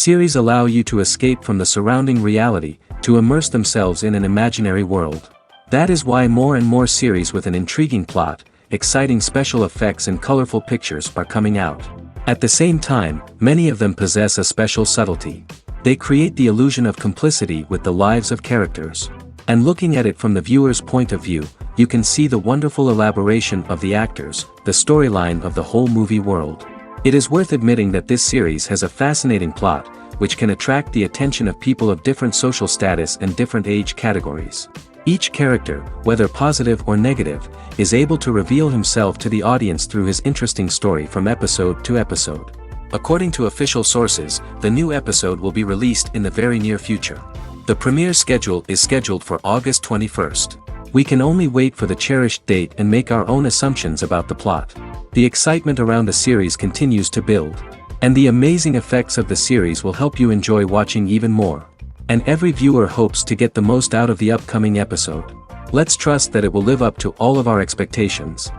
Series allow you to escape from the surrounding reality, to immerse themselves in an imaginary world. That is why more and more series with an intriguing plot, exciting special effects and colorful pictures are coming out. At the same time, many of them possess a special subtlety. They create the illusion of complicity with the lives of characters. And looking at it from the viewer's point of view, you can see the wonderful elaboration of the actors, the storyline of the whole movie world. It is worth admitting that this series has a fascinating plot, which can attract the attention of people of different social status and different age categories. Each character, whether positive or negative, is able to reveal himself to the audience through his interesting story from episode to episode. According to official sources, the new episode will be released in the very near future. The premiere schedule is scheduled for August 21st. We can only wait for the cherished date and make our own assumptions about the plot. The excitement around the series continues to build. And the amazing effects of the series will help you enjoy watching even more. And every viewer hopes to get the most out of the upcoming episode. Let's trust that it will live up to all of our expectations.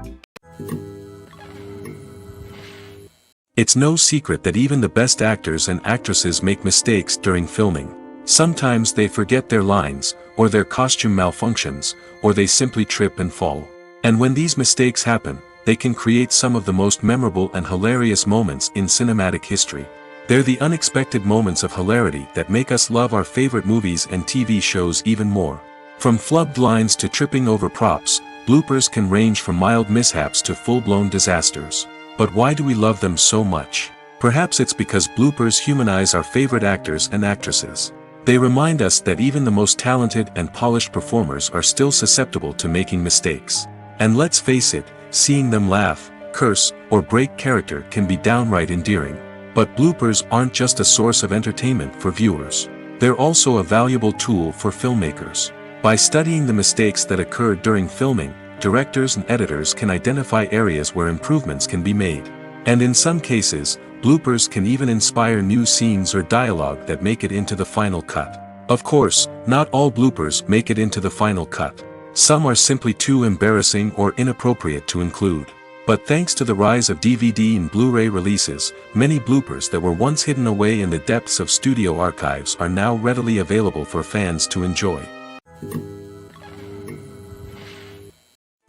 It's no secret that even the best actors and actresses make mistakes during filming. Sometimes they forget their lines, or their costume malfunctions, or they simply trip and fall. And when these mistakes happen, they can create some of the most memorable and hilarious moments in cinematic history. They're the unexpected moments of hilarity that make us love our favorite movies and TV shows even more. From flubbed lines to tripping over props, bloopers can range from mild mishaps to full-blown disasters. But why do we love them so much? Perhaps it's because bloopers humanize our favorite actors and actresses. They remind us that even the most talented and polished performers are still susceptible to making mistakes. And let's face it, seeing them laugh, curse, or break character can be downright endearing. But bloopers aren't just a source of entertainment for viewers. They're also a valuable tool for filmmakers. By studying the mistakes that occurred during filming, directors and editors can identify areas where improvements can be made. And in some cases, bloopers can even inspire new scenes or dialogue that make it into the final cut. Of course, not all bloopers make it into the final cut. Some are simply too embarrassing or inappropriate to include. But thanks to the rise of DVD and Blu-ray releases, many bloopers that were once hidden away in the depths of studio archives are now readily available for fans to enjoy.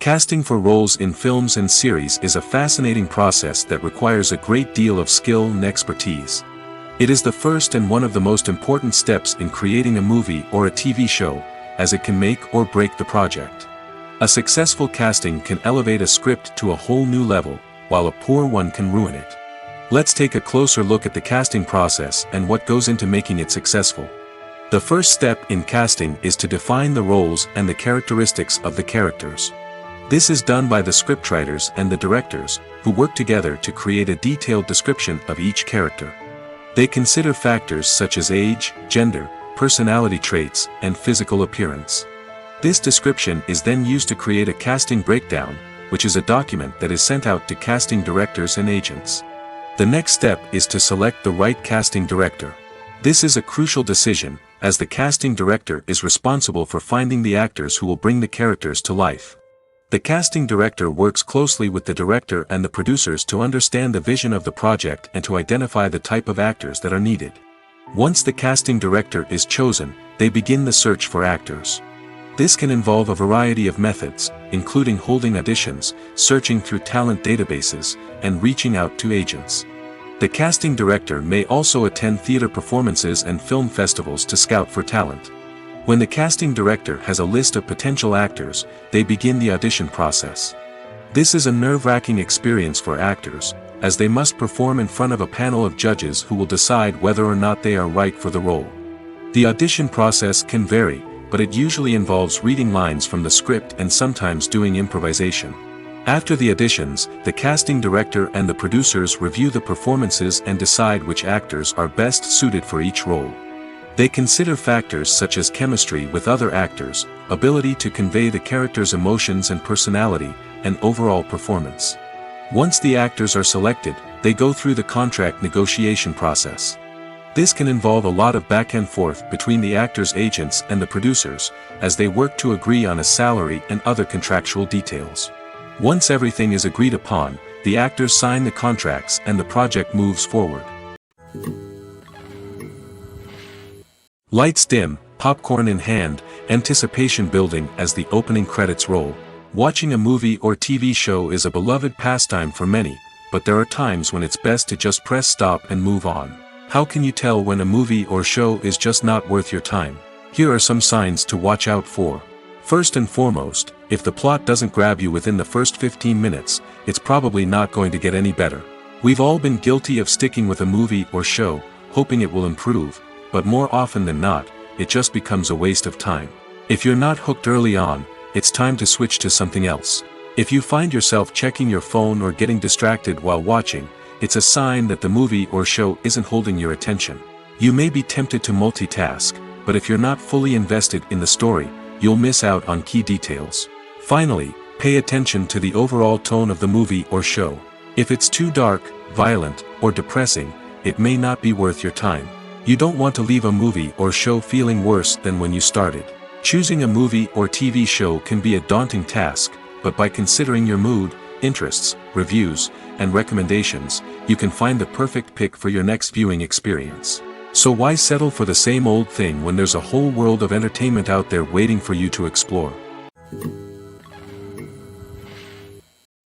Casting for roles in films and series is a fascinating process that requires a great deal of skill and expertise. It is the first and one of the most important steps in creating a movie or a TV show, as it can make or break the project. A successful casting can elevate a script to a whole new level, while a poor one can ruin it. Let's take a closer look at the casting process and what goes into making it successful. The first step in casting is to define the roles and the characteristics of the characters. This is done by the scriptwriters and the directors, who work together to create a detailed description of each character. They consider factors such as age, gender, personality traits, and physical appearance. This description is then used to create a casting breakdown, which is a document that is sent out to casting directors and agents. The next step is to select the right casting director. This is a crucial decision, as the casting director is responsible for finding the actors who will bring the characters to life. The casting director works closely with the director and the producers to understand the vision of the project and to identify the type of actors that are needed. Once the casting director is chosen, they begin the search for actors. This can involve a variety of methods, including holding auditions, searching through talent databases, and reaching out to agents. The casting director may also attend theater performances and film festivals to scout for talent. When the casting director has a list of potential actors, they begin the audition process. This is a nerve-wracking experience for actors, as they must perform in front of a panel of judges who will decide whether or not they are right for the role. The audition process can vary, but it usually involves reading lines from the script and sometimes doing improvisation. After the auditions, the casting director and the producers review the performances and decide which actors are best suited for each role. They consider factors such as chemistry with other actors, ability to convey the character's emotions and personality, and overall performance. Once the actors are selected, they go through the contract negotiation process. This can involve a lot of back and forth between the actors' agents and the producers, as they work to agree on a salary and other contractual details. Once everything is agreed upon, the actors sign the contracts and the project moves forward. Lights dim, popcorn in hand, anticipation building as the opening credits roll. Watching a movie or TV show is a beloved pastime for many, but there are times when it's best to just press stop and move on. How can you tell when a movie or show is just not worth your time? Here are some signs to watch out for. First and foremost, if the plot doesn't grab you within the first 15 minutes, it's probably not going to get any better. We've all been guilty of sticking with a movie or show, hoping it will improve, but more often than not, it just becomes a waste of time. If you're not hooked early on, it's time to switch to something else. If you find yourself checking your phone or getting distracted while watching, it's a sign that the movie or show isn't holding your attention. You may be tempted to multitask, but if you're not fully invested in the story, you'll miss out on key details. Finally, pay attention to the overall tone of the movie or show. If it's too dark, violent, or depressing, it may not be worth your time. You don't want to leave a movie or show feeling worse than when you started. Choosing a movie or TV show can be a daunting task, but by considering your mood, interests, reviews, and recommendations, you can find the perfect pick for your next viewing experience. So why settle for the same old thing when there's a whole world of entertainment out there waiting for you to explore?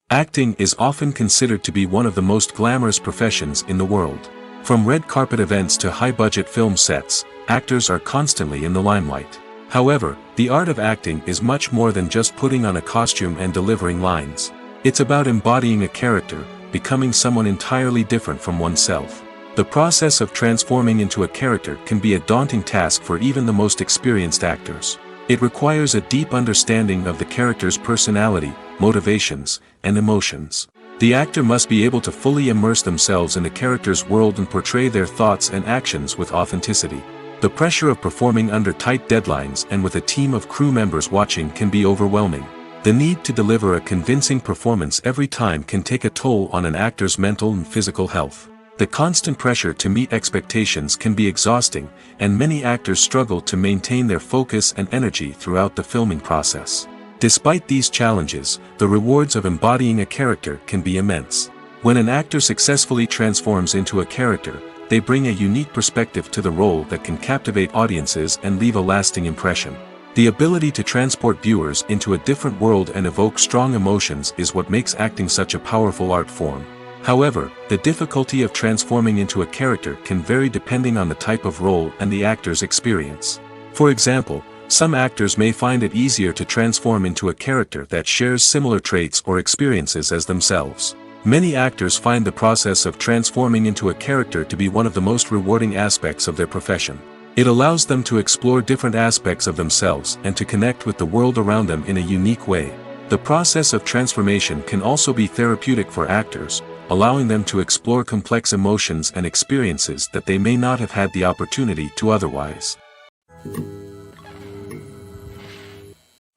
Acting is often considered to be one of the most glamorous professions in the world. From red carpet events to high-budget film sets, actors are constantly in the limelight. However, the art of acting is much more than just putting on a costume and delivering lines. It's about embodying a character, becoming someone entirely different from oneself. The process of transforming into a character can be a daunting task for even the most experienced actors. It requires a deep understanding of the character's personality, motivations, and emotions. The actor must be able to fully immerse themselves in the character's world and portray their thoughts and actions with authenticity. The pressure of performing under tight deadlines and with a team of crew members watching can be overwhelming. The need to deliver a convincing performance every time can take a toll on an actor's mental and physical health. The constant pressure to meet expectations can be exhausting, and many actors struggle to maintain their focus and energy throughout the filming process. Despite these challenges, the rewards of embodying a character can be immense. When an actor successfully transforms into a character, they bring a unique perspective to the role that can captivate audiences and leave a lasting impression. The ability to transport viewers into a different world and evoke strong emotions is what makes acting such a powerful art form. However, the difficulty of transforming into a character can vary depending on the type of role and the actor's experience. For example, some actors may find it easier to transform into a character that shares similar traits or experiences as themselves. Many actors find the process of transforming into a character to be one of the most rewarding aspects of their profession. It allows them to explore different aspects of themselves and to connect with the world around them in a unique way. The process of transformation can also be therapeutic for actors, allowing them to explore complex emotions and experiences that they may not have had the opportunity to otherwise.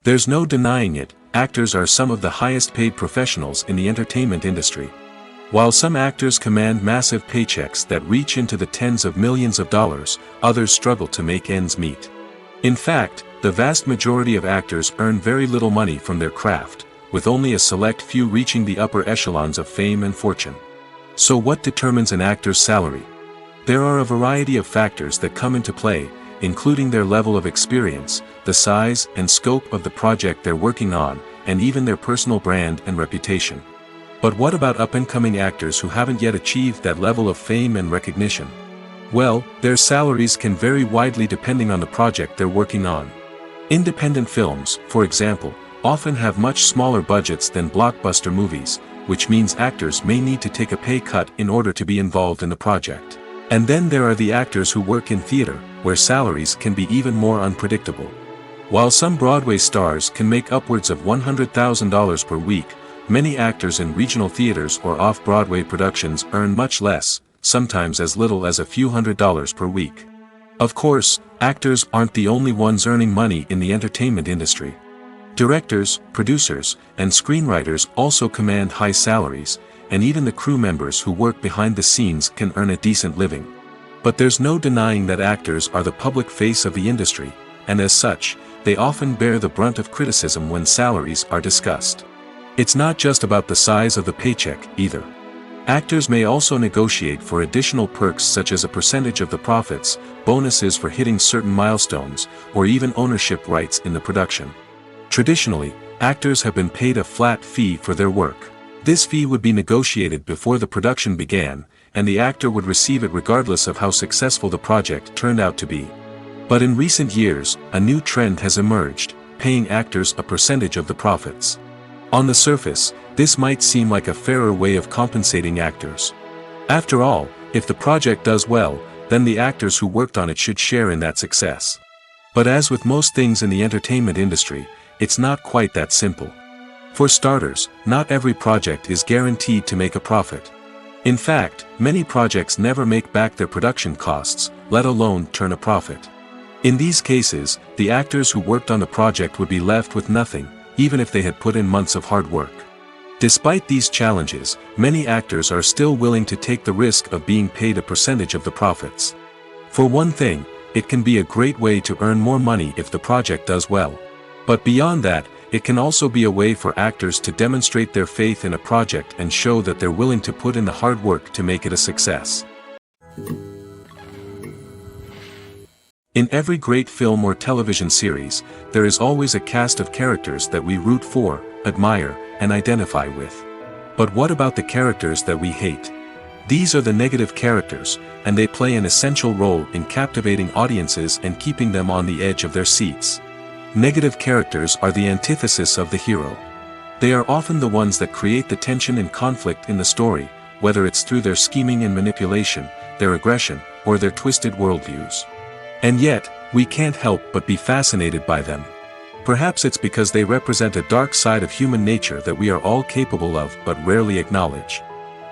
There's no denying it, actors are some of the highest paid professionals in the entertainment industry. While some actors command massive paychecks that reach into the tens of millions of dollars, others struggle to make ends meet. In fact, the vast majority of actors earn very little money from their craft, with only a select few reaching the upper echelons of fame and fortune. So what determines an actor's salary? There are a variety of factors that come into play, including their level of experience, the size and scope of the project they're working on, and even their personal brand and reputation. But what about up-and-coming actors who haven't yet achieved that level of fame and recognition? Well, their salaries can vary widely depending on the project they're working on. Independent films, for example, often have much smaller budgets than blockbuster movies, which means actors may need to take a pay cut in order to be involved in the project. And then there are the actors who work in theater, where salaries can be even more unpredictable. While some Broadway stars can make upwards of $100,000 per week, many actors in regional theaters or off-Broadway productions earn much less, sometimes as little as a few $100s per week. Of course, actors aren't the only ones earning money in the entertainment industry. Directors, producers, and screenwriters also command high salaries, and even the crew members who work behind the scenes can earn a decent living. But there's no denying that actors are the public face of the industry, and as such, they often bear the brunt of criticism when salaries are discussed. It's not just about the size of the paycheck, either. Actors may also negotiate for additional perks such as a percentage of the profits, bonuses for hitting certain milestones, or even ownership rights in the production. Traditionally, actors have been paid a flat fee for their work. This fee would be negotiated before the production began, and the actor would receive it regardless of how successful the project turned out to be. But in recent years, a new trend has emerged, paying actors a percentage of the profits. On the surface, this might seem like a fairer way of compensating actors. After all, if the project does well, then the actors who worked on it should share in that success. But as with most things in the entertainment industry, it's not quite that simple. For starters, not every project is guaranteed to make a profit. In fact, many projects never make back their production costs, let alone turn a profit. In these cases, the actors who worked on the project would be left with nothing, even if they had put in months of hard work. Despite these challenges, many actors are still willing to take the risk of being paid a percentage of the profits. For one thing, it can be a great way to earn more money if the project does well. But beyond that, it can also be a way for actors to demonstrate their faith in a project and show that they're willing to put in the hard work to make it a success. In every great film or television series, there is always a cast of characters that we root for, admire, and identify with. But what about the characters that we hate? These are the negative characters, and they play an essential role in captivating audiences and keeping them on the edge of their seats. Negative characters are the antithesis of the hero. They are often the ones that create the tension and conflict in the story, whether it's through their scheming and manipulation, their aggression, or their twisted worldviews. And yet, we can't help but be fascinated by them. Perhaps it's because they represent a dark side of human nature that we are all capable of but rarely acknowledge.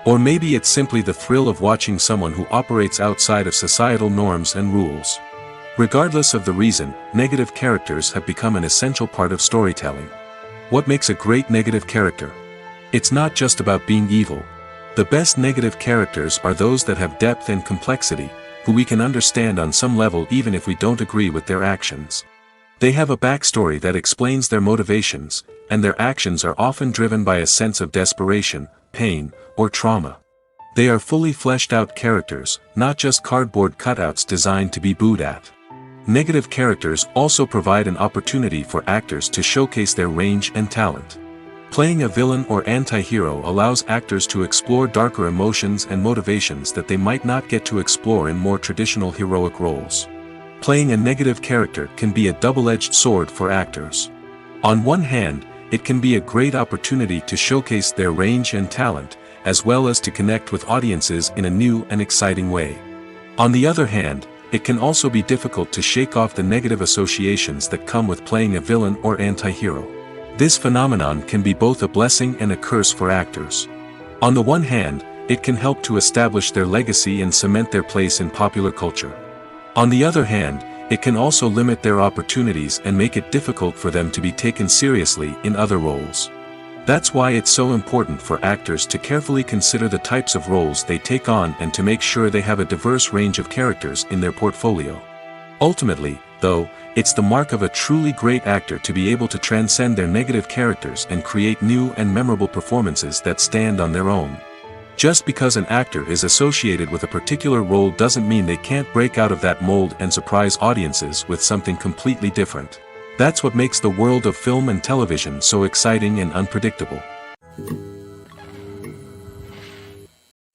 Or maybe it's simply the thrill of watching someone who operates outside of societal norms and rules. Regardless of the reason, negative characters have become an essential part of storytelling. What makes a great negative character? It's not just about being evil. The best negative characters are those that have depth and complexity, who we can understand on some level even if we don't agree with their actions. They have a backstory that explains their motivations, and their actions are often driven by a sense of desperation, pain, or trauma. They are fully fleshed out characters, not just cardboard cutouts designed to be booed at. Negative characters also provide an opportunity for actors to showcase their range and talent. Playing a villain or anti-hero allows actors to explore darker emotions and motivations that they might not get to explore in more traditional heroic roles. Playing a negative character can be a double-edged sword for actors. On one hand, it can be a great opportunity to showcase their range and talent, as well as to connect with audiences in a new and exciting way. On the other hand, it can also be difficult to shake off the negative associations that come with playing a villain or anti-hero. This phenomenon can be both a blessing and a curse for actors. On the one hand, it can help to establish their legacy and cement their place in popular culture. On the other hand, it can also limit their opportunities and make it difficult for them to be taken seriously in other roles. That's why it's so important for actors to carefully consider the types of roles they take on and to make sure they have a diverse range of characters in their portfolio. Ultimately, though, it's the mark of a truly great actor to be able to transcend their negative characters and create new and memorable performances that stand on their own. Just because an actor is associated with a particular role doesn't mean they can't break out of that mold and surprise audiences with something completely different. That's what makes the world of film and television so exciting and unpredictable.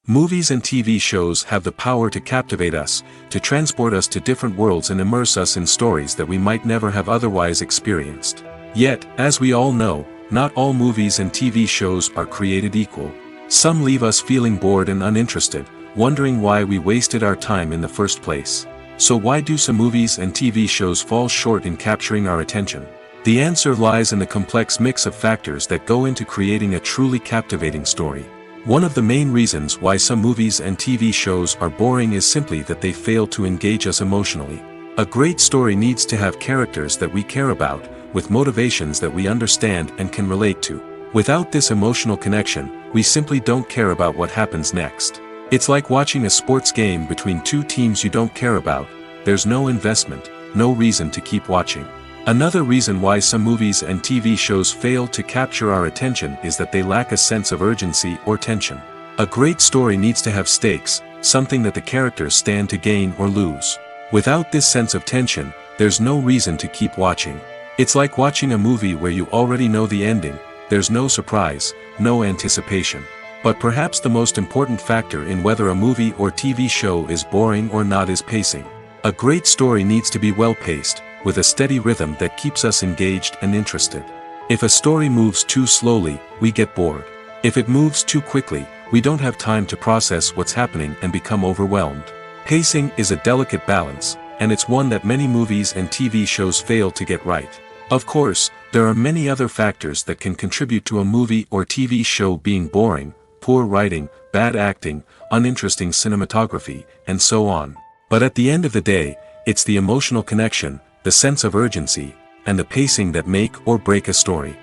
Movies and TV shows have the power to captivate us, to transport us to different worlds and immerse us in stories that we might never have otherwise experienced. Yet, as we all know, not all movies and TV shows are created equal. Some leave us feeling bored and uninterested, wondering why we wasted our time in the first place. So why do some movies and TV shows fall short in capturing our attention? The answer lies in the complex mix of factors that go into creating a truly captivating story. One of the main reasons why some movies and TV shows are boring is simply that they fail to engage us emotionally. A great story needs to have characters that we care about, with motivations that we understand and can relate to. Without this emotional connection, we simply don't care about what happens next. It's like watching a sports game between two teams you don't care about. There's no investment, no reason to keep watching. Another reason why some movies and TV shows fail to capture our attention is that they lack a sense of urgency or tension. A great story needs to have stakes, something that the characters stand to gain or lose. Without this sense of tension, there's no reason to keep watching. It's like watching a movie where you already know the ending, there's no surprise, no anticipation. But perhaps the most important factor in whether a movie or TV show is boring or not is pacing. A great story needs to be well-paced, with a steady rhythm that keeps us engaged and interested. If a story moves too slowly, we get bored. If it moves too quickly, we don't have time to process what's happening and become overwhelmed. Pacing is a delicate balance, and it's one that many movies and TV shows fail to get right. Of course, there are many other factors that can contribute to a movie or TV show being boring: poor writing, bad acting, uninteresting cinematography, and so on. But at the end of the day, it's the emotional connection, the sense of urgency, and the pacing that make or break a story.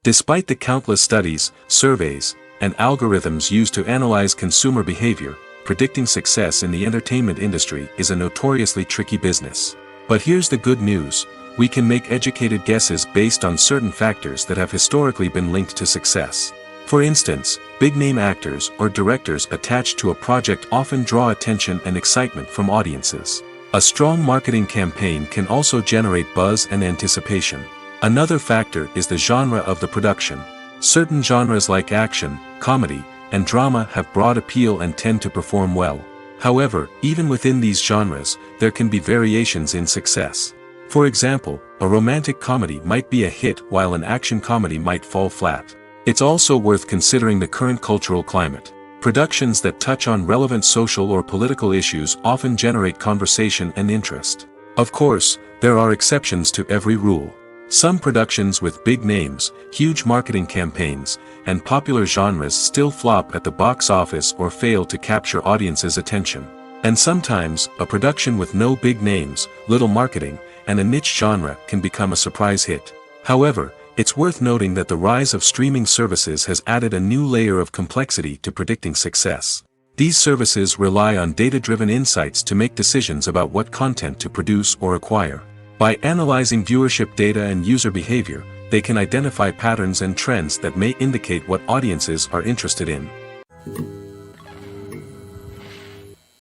Despite the countless studies, surveys, and algorithms used to analyze consumer behavior, predicting success in the entertainment industry is a notoriously tricky business. But here's the good news: we can make educated guesses based on certain factors that have historically been linked to success. For instance, big-name actors or directors attached to a project often draw attention and excitement from audiences. A strong marketing campaign can also generate buzz and anticipation. Another factor is the genre of the production. Certain genres like action, comedy, and drama have broad appeal and tend to perform well. However, even within these genres, there can be variations in success. For example, a romantic comedy might be a hit while an action comedy might fall flat. It's also worth considering the current cultural climate. Productions that touch on relevant social or political issues often generate conversation and interest. Of course, there are exceptions to every rule. Some productions with big names, huge marketing campaigns, and popular genres still flop at the box office or fail to capture audiences' attention. And sometimes, a production with no big names, little marketing, and a niche genre can become a surprise hit. However, it's worth noting that the rise of streaming services has added a new layer of complexity to predicting success. These services rely on data-driven insights to make decisions about what content to produce or acquire. By analyzing viewership data and user behavior, they can identify patterns and trends that may indicate what audiences are interested in.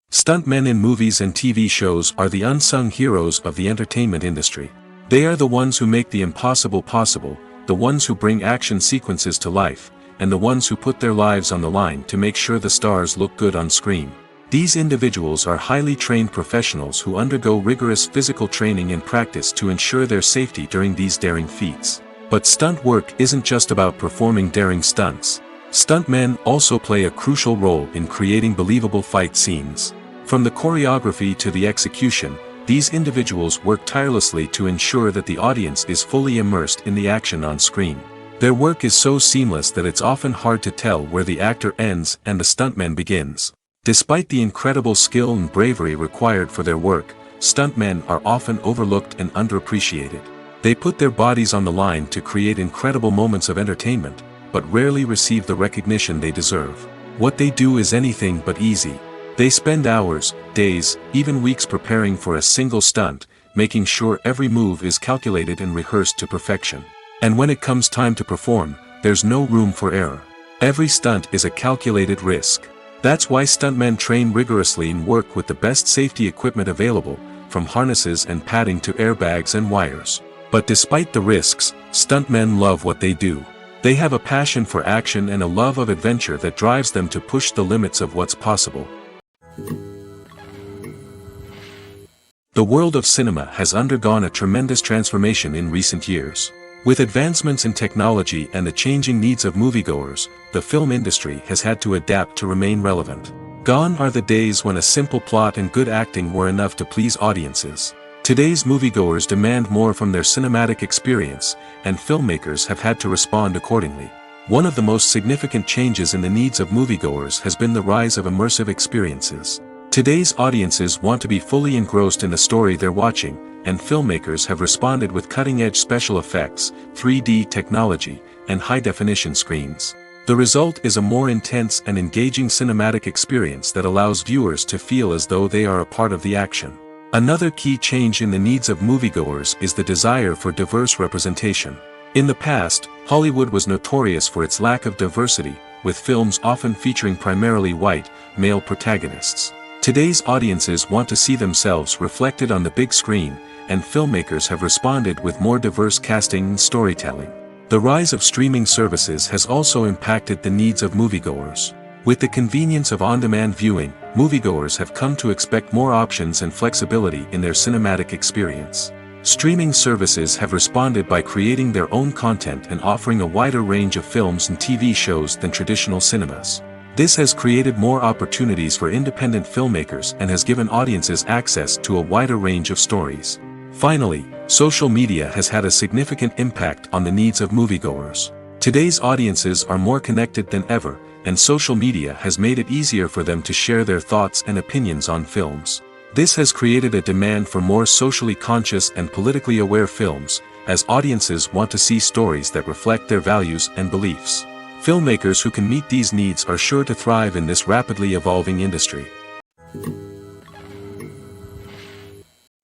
Stuntmen in movies and TV shows are the unsung heroes of the entertainment industry. They are the ones who make the impossible possible, the ones who bring action sequences to life, and the ones who put their lives on the line to make sure the stars look good on screen. These individuals are highly trained professionals who undergo rigorous physical training and practice to ensure their safety during these daring feats. But stunt work isn't just about performing daring stunts. Stuntmen also play a crucial role in creating believable fight scenes. From the choreography to the execution, these individuals work tirelessly to ensure that the audience is fully immersed in the action on screen. Their work is so seamless that it's often hard to tell where the actor ends and the stuntman begins. Despite the incredible skill and bravery required for their work, stuntmen are often overlooked and underappreciated. They put their bodies on the line to create incredible moments of entertainment, but rarely receive the recognition they deserve. What they do is anything but easy. They spend hours, days, even weeks preparing for a single stunt, making sure every move is calculated and rehearsed to perfection. And when it comes time to perform, there's no room for error. Every stunt is a calculated risk. That's why stuntmen train rigorously and work with the best safety equipment available, from harnesses and padding to airbags and wires. But despite the risks, stuntmen love what they do. They have a passion for action and a love of adventure that drives them to push the limits of what's possible. The world of cinema has undergone a tremendous transformation in recent years. With advancements in technology and the changing needs of moviegoers, the film industry has had to adapt to remain relevant. Gone are the days when a simple plot and good acting were enough to please audiences. Today's moviegoers demand more from their cinematic experience, and filmmakers have had to respond accordingly. One of the most significant changes in the needs of moviegoers has been the rise of immersive experiences. Today's audiences want to be fully engrossed in the story they're watching, and filmmakers have responded with cutting-edge special effects, 3D technology, and high-definition screens. The result is a more intense and engaging cinematic experience that allows viewers to feel as though they are a part of the action. Another key change in the needs of moviegoers is the desire for diverse representation. In the past, Hollywood was notorious for its lack of diversity, with films often featuring primarily white, male protagonists. Today's audiences want to see themselves reflected on the big screen, and filmmakers have responded with more diverse casting and storytelling. The rise of streaming services has also impacted the needs of moviegoers. With the convenience of on-demand viewing, moviegoers have come to expect more options and flexibility in their cinematic experience. Streaming services have responded by creating their own content and offering a wider range of films and TV shows than traditional cinemas. This has created more opportunities for independent filmmakers and has given audiences access to a wider range of stories. Finally, social media has had a significant impact on the needs of moviegoers. Today's audiences are more connected than ever, and social media has made it easier for them to share their thoughts and opinions on films. This has created a demand for more socially conscious and politically aware films, as audiences want to see stories that reflect their values and beliefs. Filmmakers who can meet these needs are sure to thrive in this rapidly evolving industry.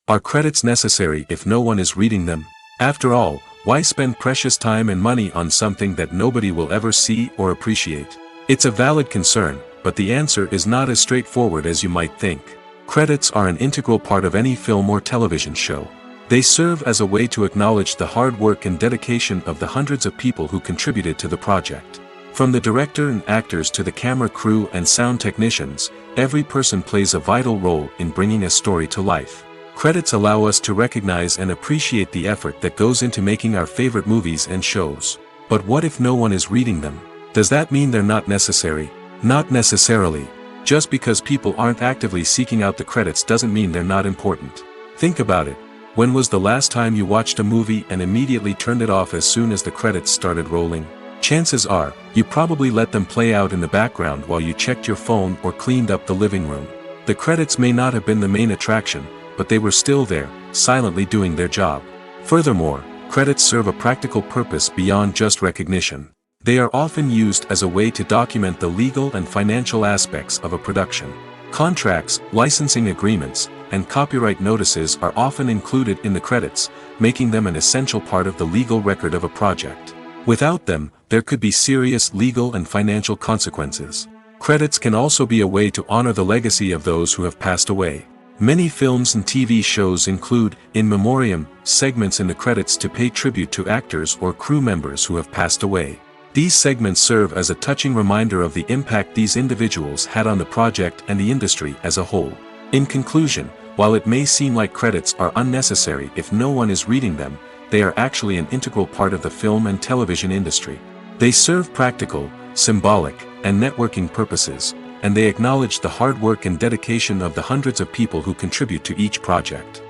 Are credits necessary if no one is reading them? After all, why spend precious time and money on something that nobody will ever see or appreciate? It's a valid concern, but the answer is not as straightforward as you might think. Credits are an integral part of any film or television show. They serve as a way to acknowledge the hard work and dedication of the hundreds of people who contributed to the project. From the director and actors to the camera crew and sound technicians, every person plays a vital role in bringing a story to life. Credits allow us to recognize and appreciate the effort that goes into making our favorite movies and shows. But what if no one is reading them? Does that mean they're not necessary? Not necessarily. Just because people aren't actively seeking out the credits doesn't mean they're not important. Think about it. When was the last time you watched a movie and immediately turned it off as soon as the credits started rolling? Chances are, you probably let them play out in the background while you checked your phone or cleaned up the living room. The credits may not have been the main attraction, but they were still there, silently doing their job. Furthermore, credits serve a practical purpose beyond just recognition. They are often used as a way to document the legal and financial aspects of a production. Contracts, licensing agreements, and copyright notices are often included in the credits, making them an essential part of the legal record of a project. Without them, there could be serious legal and financial consequences. Credits can also be a way to honor the legacy of those who have passed away. Many films and TV shows include, in memoriam, segments in the credits to pay tribute to actors or crew members who have passed away. These segments serve as a touching reminder of the impact these individuals had on the project and the industry as a whole. In conclusion, while it may seem like credits are unnecessary if no one is reading them, they are actually an integral part of the film and television industry. They serve practical, symbolic, and networking purposes, and they acknowledge the hard work and dedication of the hundreds of people who contribute to each project.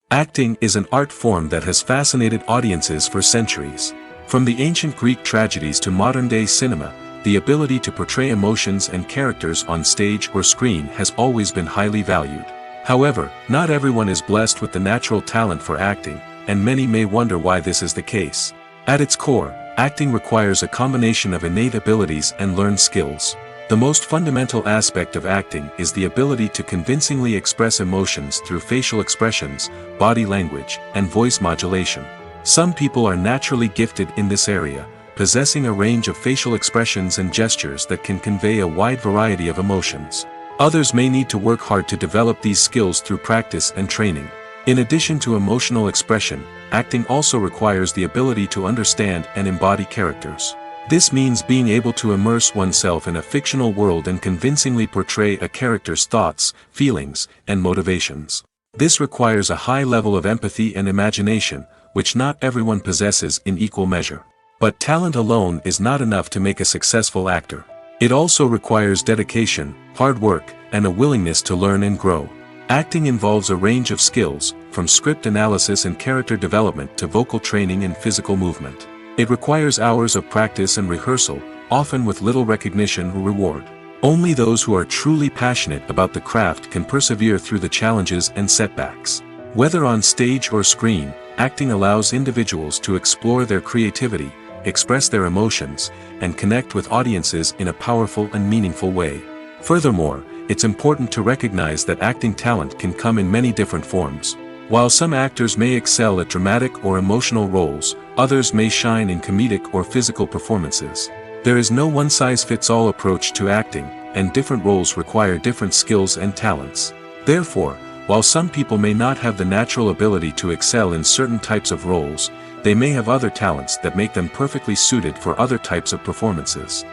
Acting is an art form that has fascinated audiences for centuries. From the ancient Greek tragedies to modern-day cinema, the ability to portray emotions and characters on stage or screen has always been highly valued. However, not everyone is blessed with the natural talent for acting, and many may wonder why this is the case. At its core, acting requires a combination of innate abilities and learned skills. The most fundamental aspect of acting is the ability to convincingly express emotions through facial expressions, body language, and voice modulation. Some people are naturally gifted in this area, possessing a range of facial expressions and gestures that can convey a wide variety of emotions. Others may need to work hard to develop these skills through practice and training. In addition to emotional expression, acting also requires the ability to understand and embody characters. This means being able to immerse oneself in a fictional world and convincingly portray a character's thoughts, feelings, and motivations. This requires a high level of empathy and imagination, which not everyone possesses in equal measure. But talent alone is not enough to make a successful actor. It also requires dedication, hard work, and a willingness to learn and grow. Acting involves a range of skills, from script analysis and character development to vocal training and physical movement. It requires hours of practice and rehearsal, often with little recognition or reward. Only those who are truly passionate about the craft can persevere through the challenges and setbacks. Whether on stage or screen, acting allows individuals to explore their creativity, express their emotions, and connect with audiences in a powerful and meaningful way. Furthermore, it's important to recognize that acting talent can come in many different forms. While some actors may excel at dramatic or emotional roles, others may shine in comedic or physical performances. There is no one-size-fits-all approach to acting, and different roles require different skills and talents. Therefore, while some people may not have the natural ability to excel in certain types of roles, they may have other talents that make them perfectly suited for other types of performances.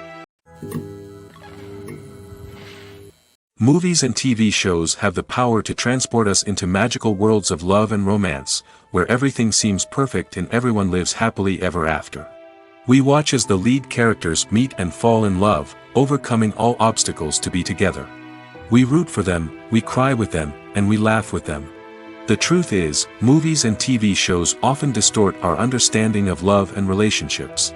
Movies and TV shows have the power to transport us into magical worlds of love and romance, where everything seems perfect and everyone lives happily ever after. We watch as the lead characters meet and fall in love, overcoming all obstacles to be together. We root for them, we cry with them, and we laugh with them. The truth is, movies and TV shows often distort our understanding of love and relationships.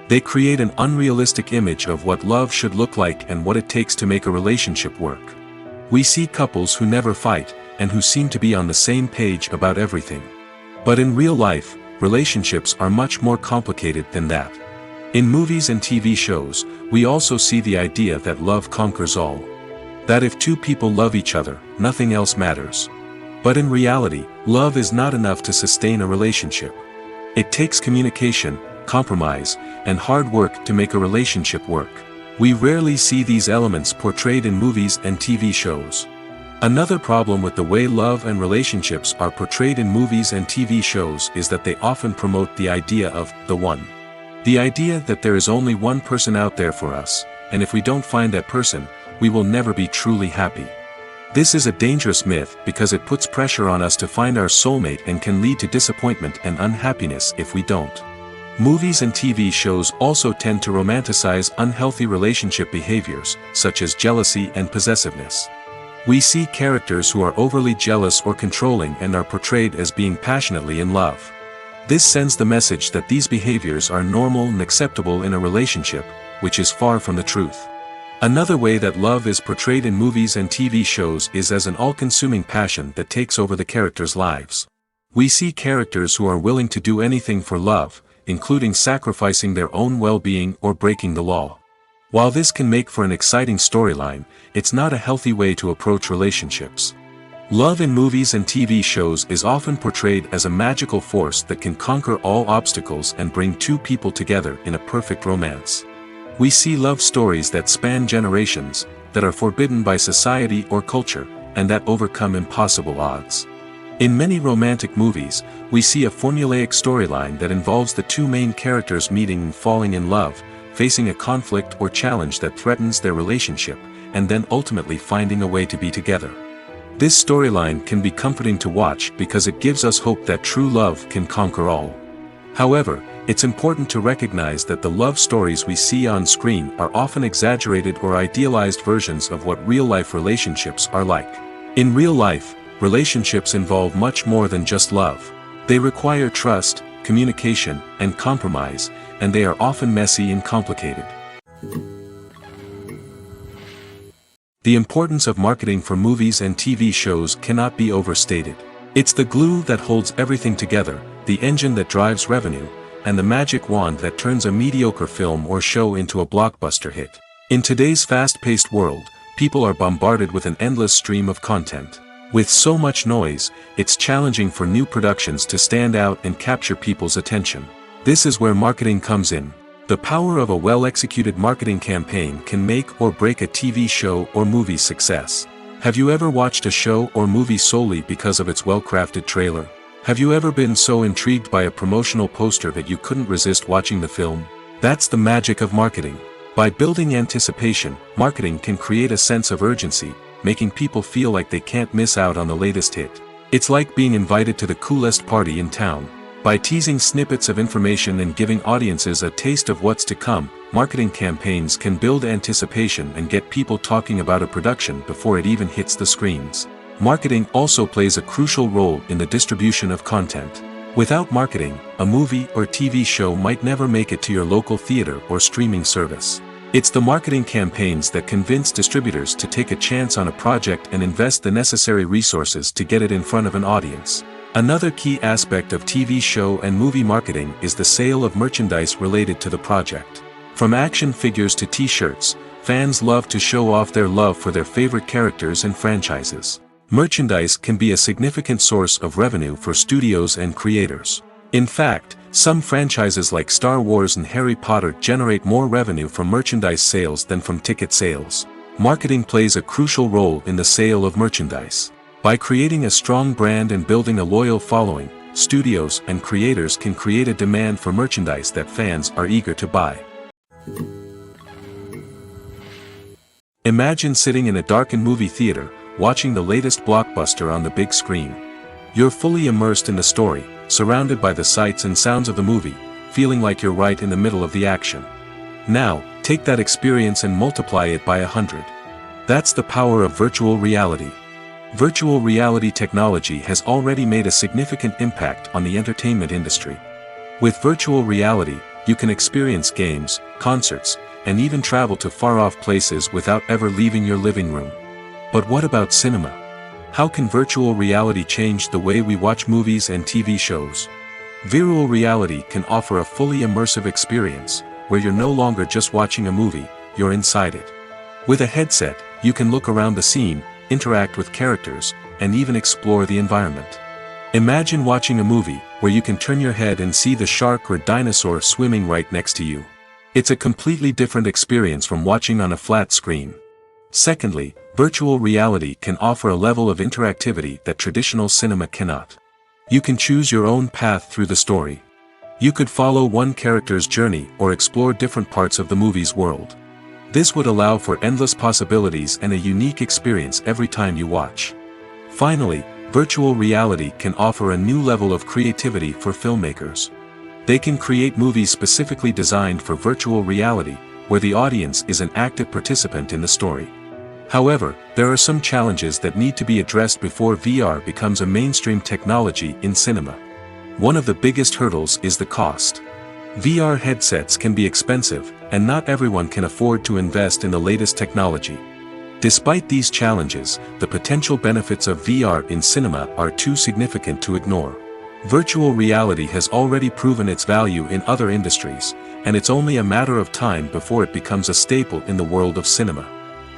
They create an unrealistic image of what love should look like and what it takes to make a relationship work. We see couples who never fight, and who seem to be on the same page about everything. But in real life, relationships are much more complicated than that. In movies and TV shows, we also see the idea that love conquers all. That if two people love each other, nothing else matters. But in reality, love is not enough to sustain a relationship. It takes communication, compromise, and hard work to make a relationship work. We rarely see these elements portrayed in movies and TV shows. Another problem with the way love and relationships are portrayed in movies and TV shows is that they often promote the idea of the one. The idea that there is only one person out there for us, and if we don't find that person, we will never be truly happy. This is a dangerous myth because it puts pressure on us to find our soulmate and can lead to disappointment and unhappiness if we don't. Movies and TV shows also tend to romanticize unhealthy relationship behaviors, such as jealousy and possessiveness. We see characters who are overly jealous or controlling and are portrayed as being passionately in love. This sends the message that these behaviors are normal and acceptable in a relationship, which is far from the truth. Another way that love is portrayed in movies and TV shows is as an all-consuming passion that takes over the characters' lives. We see characters who are willing to do anything for love, including sacrificing their own well-being or breaking the law. While this can make for an exciting storyline, it's not a healthy way to approach relationships. Love in movies and TV shows is often portrayed as a magical force that can conquer all obstacles and bring two people together in a perfect romance. We see love stories that span generations, that are forbidden by society or culture, and that overcome impossible odds. In many romantic movies, we see a formulaic storyline that involves the two main characters meeting and falling in love, facing a conflict or challenge that threatens their relationship, and then ultimately finding a way to be together. This storyline can be comforting to watch because it gives us hope that true love can conquer all. However, it's important to recognize that the love stories we see on screen are often exaggerated or idealized versions of what real-life relationships are like. In real life, relationships involve much more than just love. They require trust, communication, and compromise, and they are often messy and complicated. The importance of marketing for movies and TV shows cannot be overstated. It's the glue that holds everything together, the engine that drives revenue, and the magic wand that turns a mediocre film or show into a blockbuster hit. In today's fast-paced world, people are bombarded with an endless stream of content. With so much noise, it's challenging for new productions to stand out and capture people's attention. This is where marketing comes in. The power of a well-executed marketing campaign can make or break a TV show or movie's success. Have you ever watched a show or movie solely because of its well-crafted trailer? Have you ever been so intrigued by a promotional poster that you couldn't resist watching the film? That's the magic of marketing. By building anticipation, marketing can create a sense of urgency, making people feel like they can't miss out on the latest hit. It's like being invited to the coolest party in town. By teasing snippets of information and giving audiences a taste of what's to come, marketing campaigns can build anticipation and get people talking about a production before it even hits the screens. Marketing also plays a crucial role in the distribution of content. Without marketing, a movie or TV show might never make it to your local theater or streaming service. It's the marketing campaigns that convince distributors to take a chance on a project and invest the necessary resources to get it in front of an audience. Another key aspect of TV show and movie marketing is the sale of merchandise related to the project. From action figures to t-shirts, fans love to show off their love for their favorite characters and franchises. Merchandise can be a significant source of revenue for studios and creators. In fact, some franchises like Star Wars and Harry Potter generate more revenue from merchandise sales than from ticket sales. Marketing plays a crucial role in the sale of merchandise. By creating a strong brand and building a loyal following, studios and creators can create a demand for merchandise that fans are eager to buy. Imagine sitting in a darkened movie theater, watching the latest blockbuster on the big screen. You're fully immersed in the story, surrounded by the sights and sounds of the movie, feeling like you're right in the middle of the action. Now, take that experience and multiply it by 100. That's the power of virtual reality. Virtual reality technology has already made a significant impact on the entertainment industry. With virtual reality, you can experience games, concerts, and even travel to far-off places without ever leaving your living room. But what about cinema? How can virtual reality change the way we watch movies and TV shows? Virtual reality can offer a fully immersive experience, where you're no longer just watching a movie, you're inside it. With a headset, you can look around the scene, interact with characters, and even explore the environment. Imagine watching a movie, where you can turn your head and see the shark or dinosaur swimming right next to you. It's a completely different experience from watching on a flat screen. Secondly, virtual reality can offer a level of interactivity that traditional cinema cannot. You can choose your own path through the story. You could follow one character's journey or explore different parts of the movie's world. This would allow for endless possibilities and a unique experience every time you watch. Finally, virtual reality can offer a new level of creativity for filmmakers. They can create movies specifically designed for virtual reality, where the audience is an active participant in the story. However, there are some challenges that need to be addressed before VR becomes a mainstream technology in cinema. One of the biggest hurdles is the cost. VR headsets can be expensive, and not everyone can afford to invest in the latest technology. Despite these challenges, the potential benefits of VR in cinema are too significant to ignore. Virtual reality has already proven its value in other industries, and it's only a matter of time before it becomes a staple in the world of cinema.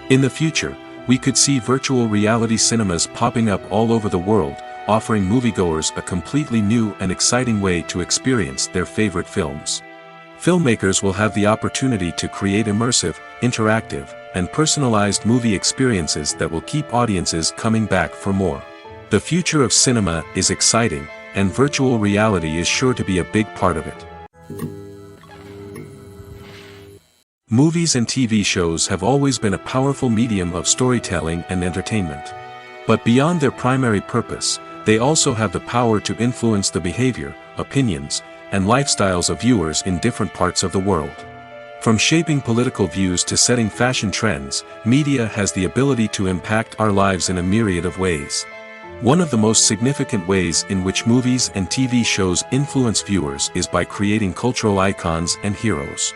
In the future, we could see virtual reality cinemas popping up all over the world, offering moviegoers a completely new and exciting way to experience their favorite films. Filmmakers will have the opportunity to create immersive, interactive, and personalized movie experiences that will keep audiences coming back for more. The future of cinema is exciting, and virtual reality is sure to be a big part of it. Movies and TV shows have always been a powerful medium of storytelling and entertainment. But beyond their primary purpose, they also have the power to influence the behavior, opinions, and lifestyles of viewers in different parts of the world. From shaping political views to setting fashion trends, media has the ability to impact our lives in a myriad of ways. One of the most significant ways in which movies and TV shows influence viewers is by creating cultural icons and heroes.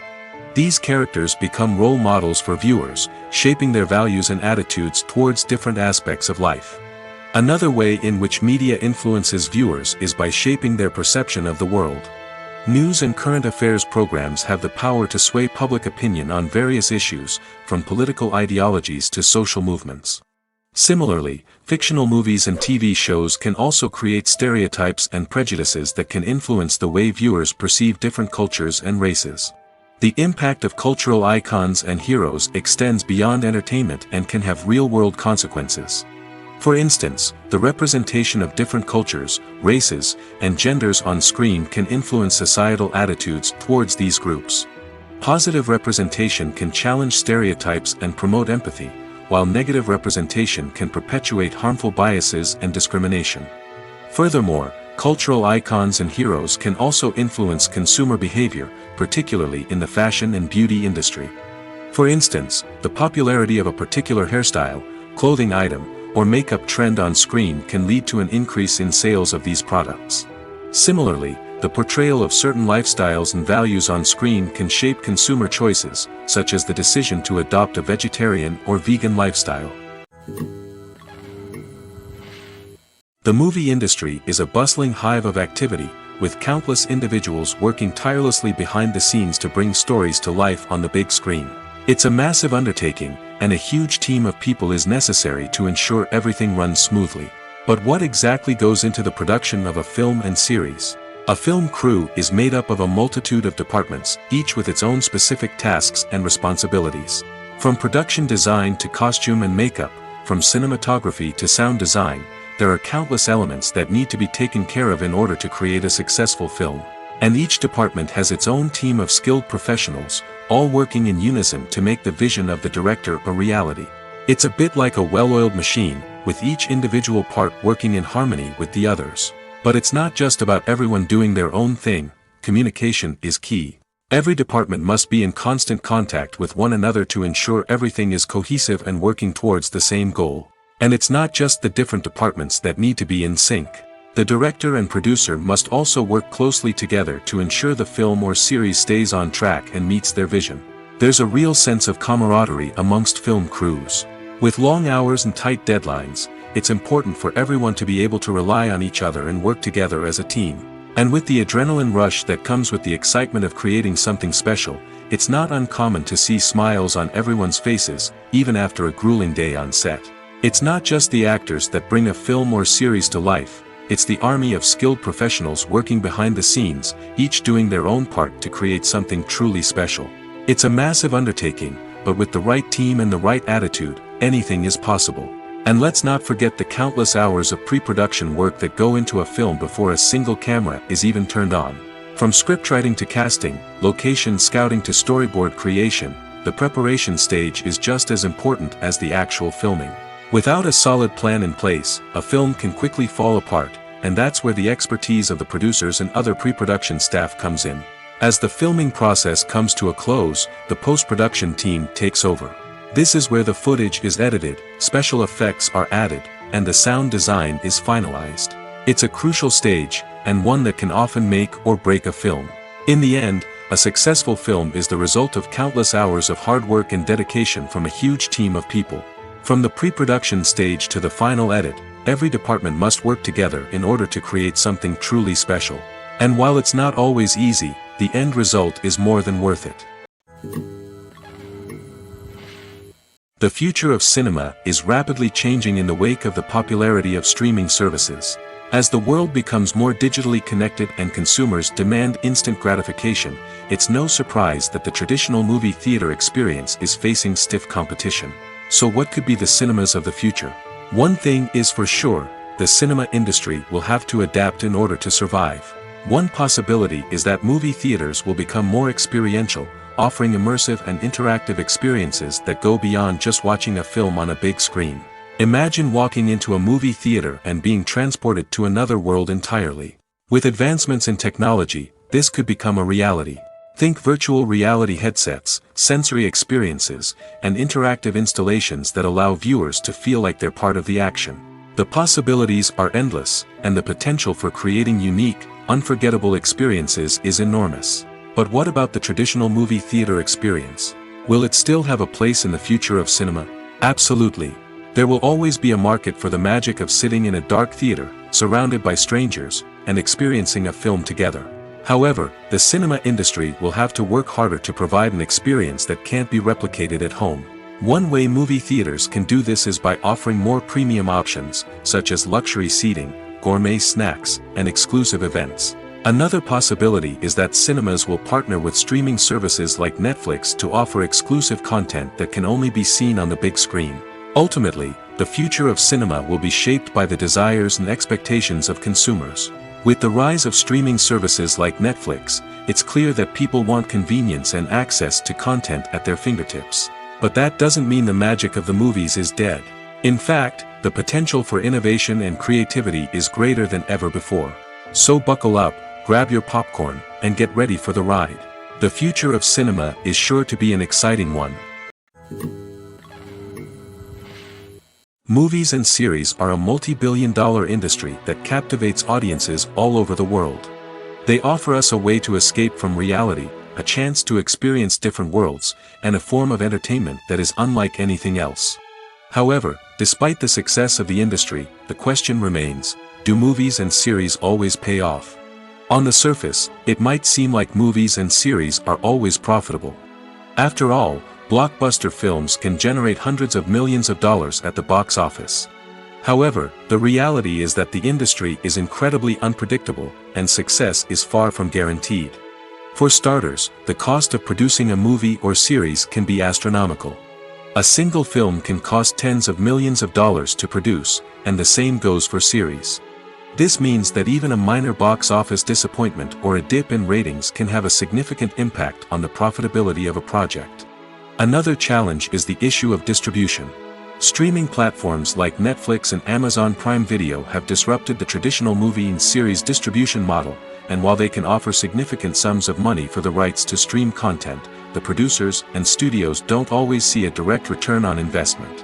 These characters become role models for viewers, shaping their values and attitudes towards different aspects of life. Another way in which media influences viewers is by shaping their perception of the world. News and current affairs programs have the power to sway public opinion on various issues, from political ideologies to social movements. Similarly, fictional movies and TV shows can also create stereotypes and prejudices that can influence the way viewers perceive different cultures and races. The impact of cultural icons and heroes extends beyond entertainment and can have real-world consequences. For instance, the representation of different cultures, races, and genders on screen can influence societal attitudes towards these groups. Positive representation can challenge stereotypes and promote empathy, while negative representation can perpetuate harmful biases and discrimination. Furthermore, cultural icons and heroes can also influence consumer behavior, particularly in the fashion and beauty industry. For instance, the popularity of a particular hairstyle, clothing item, or makeup trend on screen can lead to an increase in sales of these products. Similarly, the portrayal of certain lifestyles and values on screen can shape consumer choices, such as the decision to adopt a vegetarian or vegan lifestyle. The movie industry is a bustling hive of activity, with countless individuals working tirelessly behind the scenes to bring stories to life on the big screen. It's a massive undertaking, and a huge team of people is necessary to ensure everything runs smoothly. But what exactly goes into the production of a film and series? A film crew is made up of a multitude of departments, each with its own specific tasks and responsibilities. From production design to costume and makeup, from cinematography to sound design, there are countless elements that need to be taken care of in order to create a successful film. And each department has its own team of skilled professionals, all working in unison to make the vision of the director a reality. It's a bit like a well-oiled machine, with each individual part working in harmony with the others. But it's not just about everyone doing their own thing. Communication is key. Every department must be in constant contact with one another to ensure everything is cohesive and working towards the same goal. And it's not just the different departments that need to be in sync. The director and producer must also work closely together to ensure the film or series stays on track and meets their vision. There's a real sense of camaraderie amongst film crews. With long hours and tight deadlines, it's important for everyone to be able to rely on each other and work together as a team. And with the adrenaline rush that comes with the excitement of creating something special, it's not uncommon to see smiles on everyone's faces, even after a grueling day on set. It's not just the actors that bring a film or series to life, it's the army of skilled professionals working behind the scenes, each doing their own part to create something truly special. It's a massive undertaking, but with the right team and the right attitude, anything is possible. And let's not forget the countless hours of pre-production work that go into a film before a single camera is even turned on. From scriptwriting to casting, location scouting to storyboard creation, the preparation stage is just as important as the actual filming. Without a solid plan in place, a film can quickly fall apart, and that's where the expertise of the producers and other pre-production staff comes in. As the filming process comes to a close, the post-production team takes over. This is where the footage is edited, special effects are added, and the sound design is finalized. It's a crucial stage, and one that can often make or break a film. In the end, a successful film is the result of countless hours of hard work and dedication from a huge team of people. From the pre-production stage to the final edit, every department must work together in order to create something truly special. And while it's not always easy, the end result is more than worth it. The future of cinema is rapidly changing in the wake of the popularity of streaming services. As the world becomes more digitally connected and consumers demand instant gratification, it's no surprise that the traditional movie theater experience is facing stiff competition. So what could be the cinemas of the future? One thing is for sure, the cinema industry will have to adapt in order to survive. One possibility is that movie theaters will become more experiential, offering immersive and interactive experiences that go beyond just watching a film on a big screen. Imagine walking into a movie theater and being transported to another world entirely. With advancements in technology, this could become a reality. Think virtual reality headsets, sensory experiences, and interactive installations that allow viewers to feel like they're part of the action. The possibilities are endless, and the potential for creating unique, unforgettable experiences is enormous. But what about the traditional movie theater experience? Will it still have a place in the future of cinema? Absolutely. There will always be a market for the magic of sitting in a dark theater, surrounded by strangers, and experiencing a film together. However, the cinema industry will have to work harder to provide an experience that can't be replicated at home. One way movie theaters can do this is by offering more premium options, such as luxury seating, gourmet snacks, and exclusive events. Another possibility is that cinemas will partner with streaming services like Netflix to offer exclusive content that can only be seen on the big screen. Ultimately, the future of cinema will be shaped by the desires and expectations of consumers. With the rise of streaming services like Netflix, it's clear that people want convenience and access to content at their fingertips. But that doesn't mean the magic of the movies is dead. In fact, the potential for innovation and creativity is greater than ever before. So buckle up, grab your popcorn, and get ready for the ride. The future of cinema is sure to be an exciting one. Movies and series are a multi-billion-dollar industry that captivates audiences all over the world. They offer us a way to escape from reality, a chance to experience different worlds, and a form of entertainment that is unlike anything else. However, despite the success of the industry, the question remains, do movies and series always pay off? On the surface, it might seem like movies and series are always profitable. After all, blockbuster films can generate hundreds of millions of dollars at the box office. However, the reality is that the industry is incredibly unpredictable, and success is far from guaranteed. For starters, the cost of producing a movie or series can be astronomical. A single film can cost tens of millions of dollars to produce, and the same goes for series. This means that even a minor box office disappointment or a dip in ratings can have a significant impact on the profitability of a project. Another challenge is the issue of distribution. Streaming platforms like Netflix and Amazon Prime Video have disrupted the traditional movie and series distribution model, and while they can offer significant sums of money for the rights to stream content, the producers and studios don't always see a direct return on investment.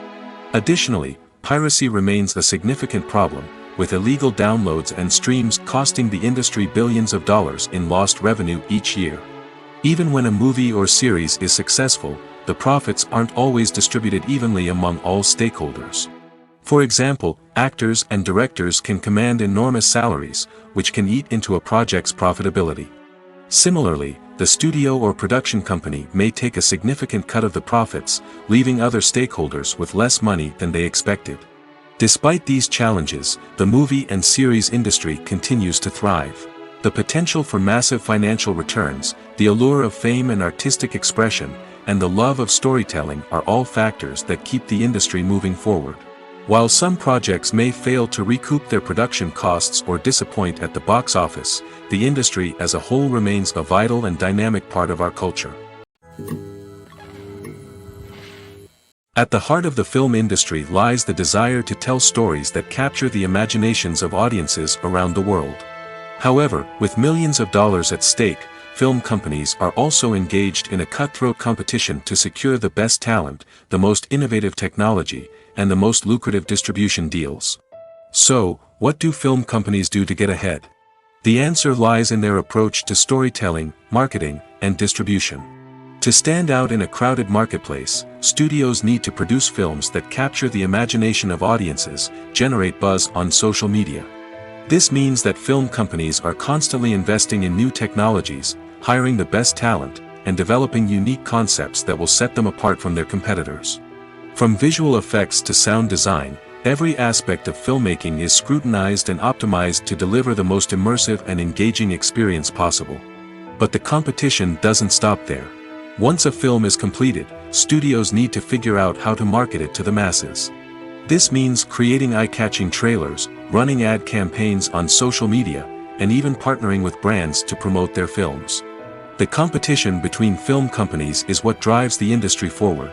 Additionally, piracy remains a significant problem, with illegal downloads and streams costing the industry billions of dollars in lost revenue each year. Even when a movie or series is successful, the profits aren't always distributed evenly among all stakeholders. For example, actors and directors can command enormous salaries, which can eat into a project's profitability. Similarly, the studio or production company may take a significant cut of the profits, leaving other stakeholders with less money than they expected. Despite these challenges, the movie and series industry continues to thrive. The potential for massive financial returns, the allure of fame and artistic expression, and the love of storytelling are all factors that keep the industry moving forward. While some projects may fail to recoup their production costs or disappoint at the box office, the industry as a whole remains a vital and dynamic part of our culture. At the heart of the film industry lies the desire to tell stories that capture the imaginations of audiences around the world. However, with millions of dollars at stake, film companies are also engaged in a cutthroat competition to secure the best talent, the most innovative technology, and the most lucrative distribution deals. So, what do film companies do to get ahead? The answer lies in their approach to storytelling, marketing, and distribution. To stand out in a crowded marketplace, studios need to produce films that capture the imagination of audiences, generate buzz on social media. This means that film companies are constantly investing in new technologies, hiring the best talent, and developing unique concepts that will set them apart from their competitors. From visual effects to sound design, every aspect of filmmaking is scrutinized and optimized to deliver the most immersive and engaging experience possible. But the competition doesn't stop there. Once a film is completed, studios need to figure out how to market it to the masses. This means creating eye-catching trailers, running ad campaigns on social media, and even partnering with brands to promote their films. The competition between film companies is what drives the industry forward.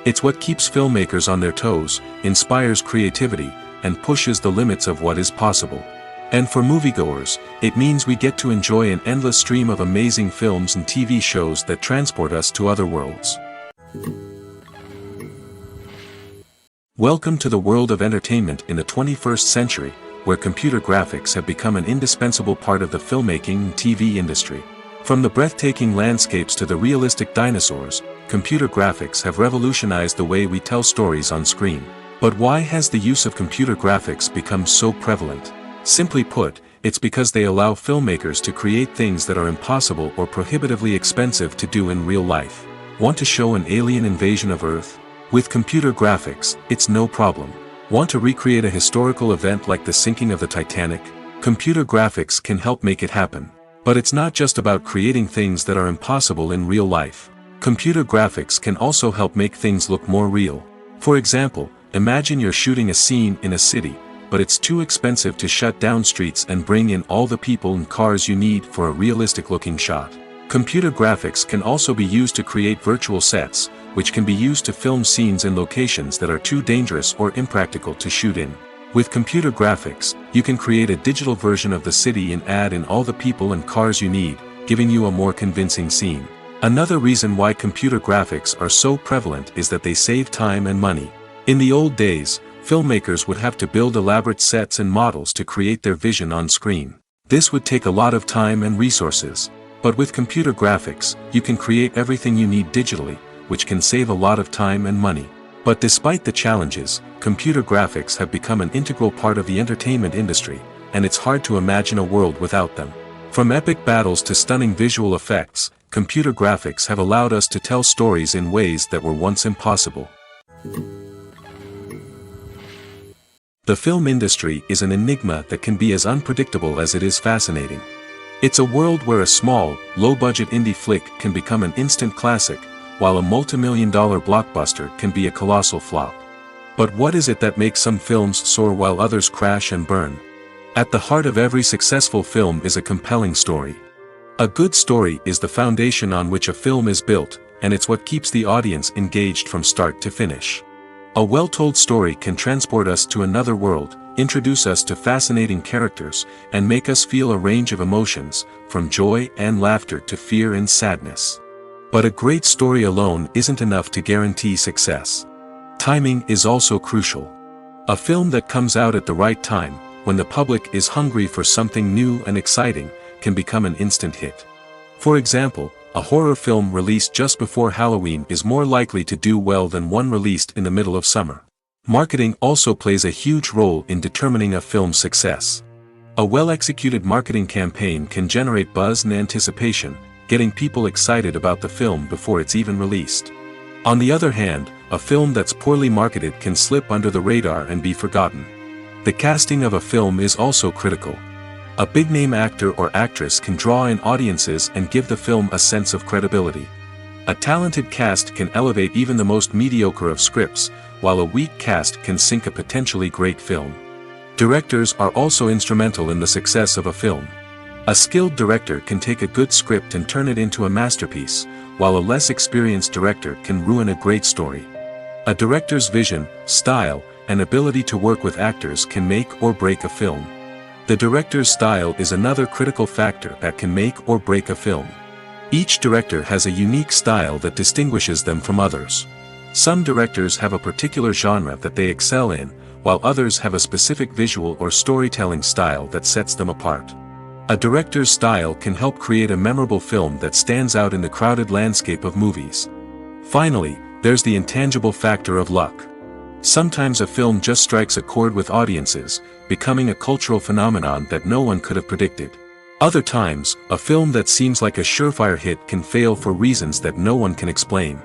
It's what keeps filmmakers on their toes, inspires creativity, and pushes the limits of what is possible. And for moviegoers, it means we get to enjoy an endless stream of amazing films and TV shows that transport us to other worlds. Welcome to the world of entertainment in the 21st century, where computer graphics have become an indispensable part of the filmmaking and TV industry. From the breathtaking landscapes to the realistic dinosaurs, computer graphics have revolutionized the way we tell stories on screen. But why has the use of computer graphics become so prevalent? Simply put, it's because they allow filmmakers to create things that are impossible or prohibitively expensive to do in real life. Want to show an alien invasion of Earth? With computer graphics, it's no problem. Want to recreate a historical event like the sinking of the Titanic? Computer graphics can help make it happen. But it's not just about creating things that are impossible in real life. Computer graphics can also help make things look more real. For example, imagine you're shooting a scene in a city, but it's too expensive to shut down streets and bring in all the people and cars you need for a realistic-looking shot. Computer graphics can also be used to create virtual sets, which can be used to film scenes in locations that are too dangerous or impractical to shoot in. With computer graphics, you can create a digital version of the city and add in all the people and cars you need, giving you a more convincing scene. Another reason why computer graphics are so prevalent is that they save time and money. In the old days, filmmakers would have to build elaborate sets and models to create their vision on screen. This would take a lot of time and resources. But with computer graphics, you can create everything you need digitally, which can save a lot of time and money. But despite the challenges, computer graphics have become an integral part of the entertainment industry, and it's hard to imagine a world without them. From epic battles to stunning visual effects, computer graphics have allowed us to tell stories in ways that were once impossible. The film industry is an enigma that can be as unpredictable as it is fascinating. It's a world where a small, low-budget indie flick can become an instant classic, while a multi-million-dollar blockbuster can be a colossal flop. But what is it that makes some films soar while others crash and burn? At the heart of every successful film is a compelling story. A good story is the foundation on which a film is built, and it's what keeps the audience engaged from start to finish. A well-told story can transport us to another world, introduce us to fascinating characters, and make us feel a range of emotions, from joy and laughter to fear and sadness. But a great story alone isn't enough to guarantee success. Timing is also crucial. A film that comes out at the right time, when the public is hungry for something new and exciting, can become an instant hit. For example, a horror film released just before Halloween is more likely to do well than one released in the middle of summer. Marketing also plays a huge role in determining a film's success. A well-executed marketing campaign can generate buzz and anticipation, getting people excited about the film before it's even released. On the other hand, a film that's poorly marketed can slip under the radar and be forgotten. The casting of a film is also critical. A big-name actor or actress can draw in audiences and give the film a sense of credibility. A talented cast can elevate even the most mediocre of scripts, while a weak cast can sink a potentially great film. Directors are also instrumental in the success of a film. A skilled director can take a good script and turn it into a masterpiece, while a less experienced director can ruin a great story. A director's vision, style, and ability to work with actors can make or break a film. The director's style is another critical factor that can make or break a film. Each director has a unique style that distinguishes them from others. Some directors have a particular genre that they excel in, while others have a specific visual or storytelling style that sets them apart. A director's style can help create a memorable film that stands out in the crowded landscape of movies. Finally, there's the intangible factor of luck. Sometimes a film just strikes a chord with audiences, becoming a cultural phenomenon that no one could have predicted. Other times, a film that seems like a surefire hit can fail for reasons that no one can explain.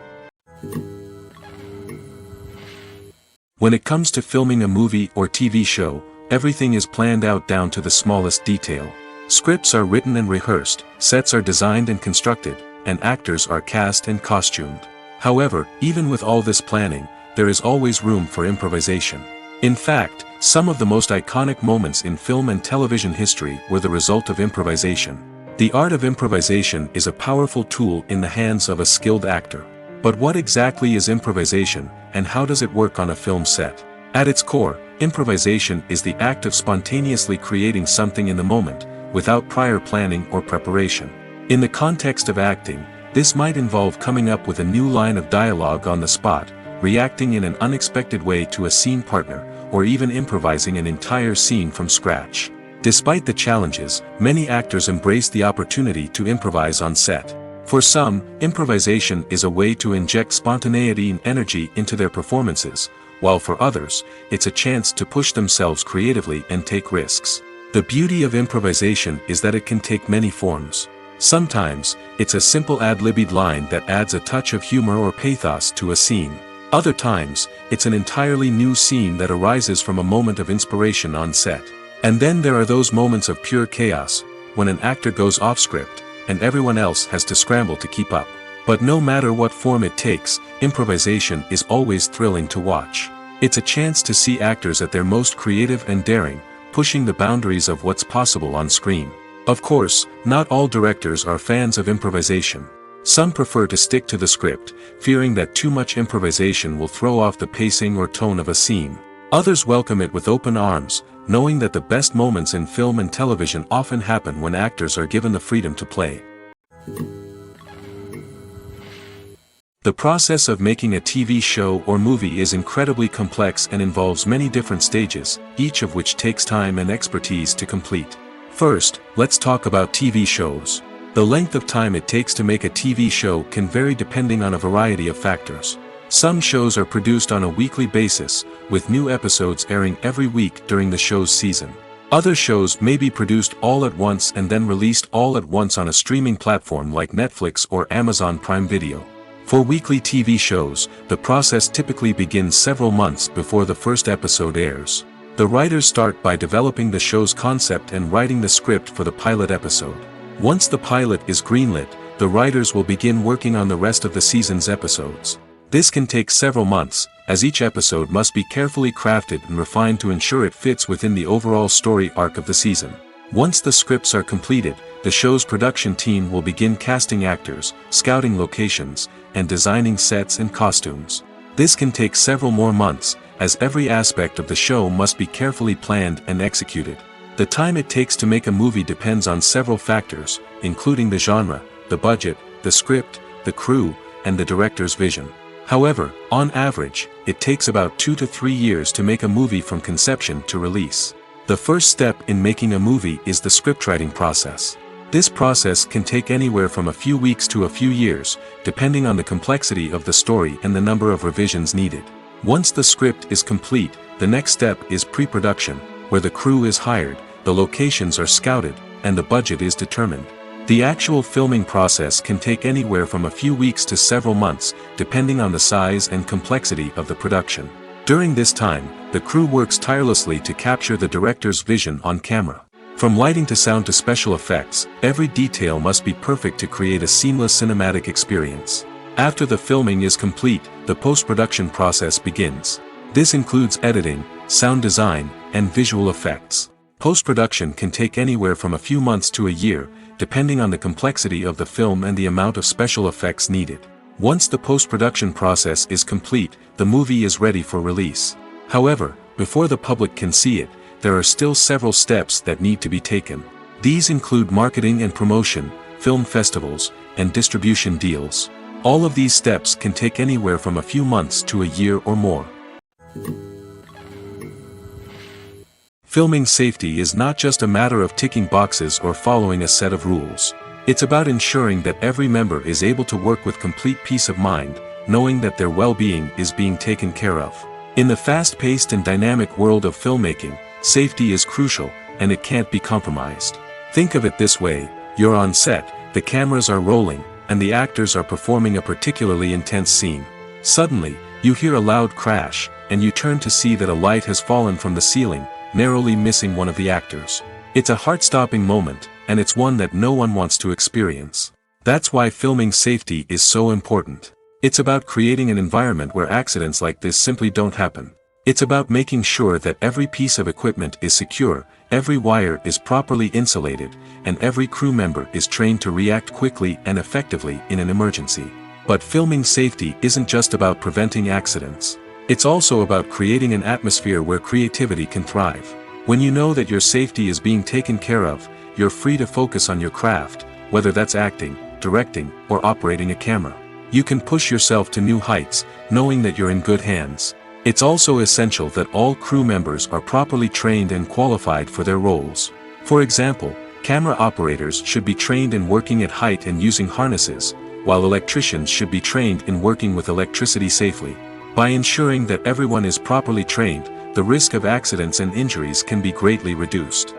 When it comes to filming a movie or TV show, everything is planned out down to the smallest detail. Scripts are written and rehearsed, sets are designed and constructed, and actors are cast and costumed. However, even with all this planning, there is always room for improvisation. In fact, some of the most iconic moments in film and television history were the result of improvisation. The art of improvisation is a powerful tool in the hands of a skilled actor. But what exactly is improvisation, and how does it work on a film set? At its core, improvisation is the act of spontaneously creating something in the moment, without prior planning or preparation. In the context of acting, this might involve coming up with a new line of dialogue on the spot, reacting in an unexpected way to a scene partner, or even improvising an entire scene from scratch. Despite the challenges, many actors embrace the opportunity to improvise on set. For some, improvisation is a way to inject spontaneity and energy into their performances, while for others, it's a chance to push themselves creatively and take risks. The beauty of improvisation is that it can take many forms. Sometimes, it's a simple ad-libbed line that adds a touch of humor or pathos to a scene. Other times, it's an entirely new scene that arises from a moment of inspiration on set. And then there are those moments of pure chaos, when an actor goes off script, and everyone else has to scramble to keep up. But no matter what form it takes, improvisation is always thrilling to watch. It's a chance to see actors at their most creative and daring, pushing the boundaries of what's possible on screen. Of course, not all directors are fans of improvisation. Some prefer to stick to the script, fearing that too much improvisation will throw off the pacing or tone of a scene. Others welcome it with open arms, knowing that the best moments in film and television often happen when actors are given the freedom to play. The process of making a TV show or movie is incredibly complex and involves many different stages, each of which takes time and expertise to complete. First, let's talk about TV shows. The length of time it takes to make a TV show can vary depending on a variety of factors. Some shows are produced on a weekly basis, with new episodes airing every week during the show's season. Other shows may be produced all at once and then released all at once on a streaming platform like Netflix or Amazon Prime Video. For weekly TV shows, the process typically begins several months before the first episode airs. The writers start by developing the show's concept and writing the script for the pilot episode. Once the pilot is greenlit, the writers will begin working on the rest of the season's episodes. This can take several months, as each episode must be carefully crafted and refined to ensure it fits within the overall story arc of the season. Once the scripts are completed, the show's production team will begin casting actors, scouting locations, and designing sets and costumes. This can take several more months, as every aspect of the show must be carefully planned and executed. The time it takes to make a movie depends on several factors, including the genre, the budget, the script, the crew, and the director's vision. However, on average, it takes about 2 to 3 years to make a movie from conception to release. The first step in making a movie is the scriptwriting process. This process can take anywhere from a few weeks to a few years, depending on the complexity of the story and the number of revisions needed. Once the script is complete, the next step is pre-production, where the crew is hired, the locations are scouted, and the budget is determined. The actual filming process can take anywhere from a few weeks to several months, depending on the size and complexity of the production. During this time, the crew works tirelessly to capture the director's vision on camera. From lighting to sound to special effects, every detail must be perfect to create a seamless cinematic experience. After the filming is complete, the post-production process begins. This includes editing, sound design, and visual effects. Post-production can take anywhere from a few months to a year, depending on the complexity of the film and the amount of special effects needed. Once the post-production process is complete, the movie is ready for release. However, before the public can see it, there are still several steps that need to be taken. These include marketing and promotion, film festivals, and distribution deals. All of these steps can take anywhere from a few months to a year or more. Filming safety is not just a matter of ticking boxes or following a set of rules. It's about ensuring that every member is able to work with complete peace of mind, knowing that their well-being is being taken care of. In the fast-paced and dynamic world of filmmaking, safety is crucial, and it can't be compromised. Think of it this way: you're on set, the cameras are rolling, and the actors are performing a particularly intense scene. Suddenly, you hear a loud crash, and you turn to see that a light has fallen from the ceiling, narrowly missing one of the actors. It's a heart-stopping moment, and it's one that no one wants to experience. That's why filming safety is so important. It's about creating an environment where accidents like this simply don't happen. It's about making sure that every piece of equipment is secure, every wire is properly insulated, and every crew member is trained to react quickly and effectively in an emergency. But filming safety isn't just about preventing accidents. It's also about creating an atmosphere where creativity can thrive. When you know that your safety is being taken care of, you're free to focus on your craft, whether that's acting, directing, or operating a camera. You can push yourself to new heights, knowing that you're in good hands. It's also essential that all crew members are properly trained and qualified for their roles. For example, camera operators should be trained in working at height and using harnesses, while electricians should be trained in working with electricity safely. By ensuring that everyone is properly trained, the risk of accidents and injuries can be greatly reduced.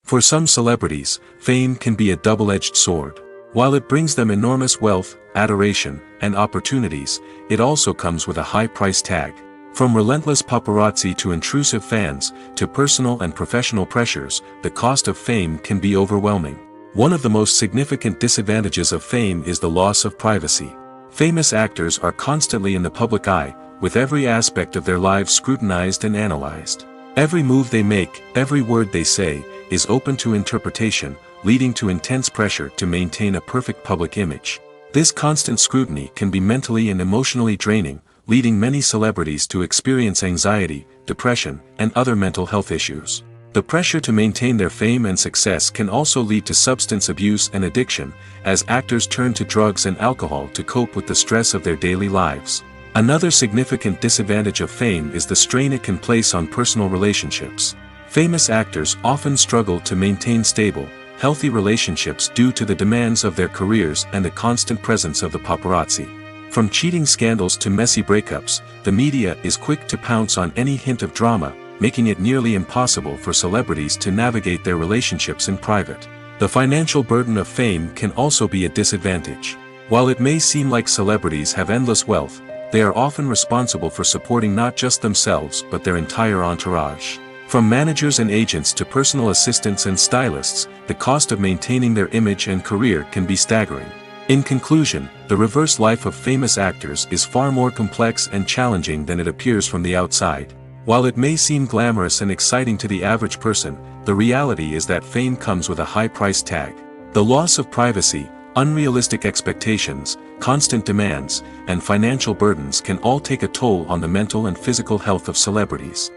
For some celebrities, fame can be a double-edged sword. While it brings them enormous wealth, adoration, and opportunities, it also comes with a high price tag. From relentless paparazzi to intrusive fans, to personal and professional pressures, the cost of fame can be overwhelming. One of the most significant disadvantages of fame is the loss of privacy. Famous actors are constantly in the public eye, with every aspect of their lives scrutinized and analyzed. Every move they make, every word they say, is open to interpretation, leading to intense pressure to maintain a perfect public image. This constant scrutiny can be mentally and emotionally draining, leading many celebrities to experience anxiety, depression, and other mental health issues. The pressure to maintain their fame and success can also lead to substance abuse and addiction, as actors turn to drugs and alcohol to cope with the stress of their daily lives. Another significant disadvantage of fame is the strain it can place on personal relationships. Famous actors often struggle to maintain stable, healthy relationships due to the demands of their careers and the constant presence of the paparazzi. From cheating scandals to messy breakups, the media is quick to pounce on any hint of drama, making it nearly impossible for celebrities to navigate their relationships in private. The financial burden of fame can also be a disadvantage. While it may seem like celebrities have endless wealth, they are often responsible for supporting not just themselves but their entire entourage. From managers and agents to personal assistants and stylists, the cost of maintaining their image and career can be staggering. In conclusion, the reverse life of famous actors is far more complex and challenging than it appears from the outside. While it may seem glamorous and exciting to the average person, the reality is that fame comes with a high price tag. The loss of privacy, unrealistic expectations, constant demands, and financial burdens can all take a toll on the mental and physical health of celebrities.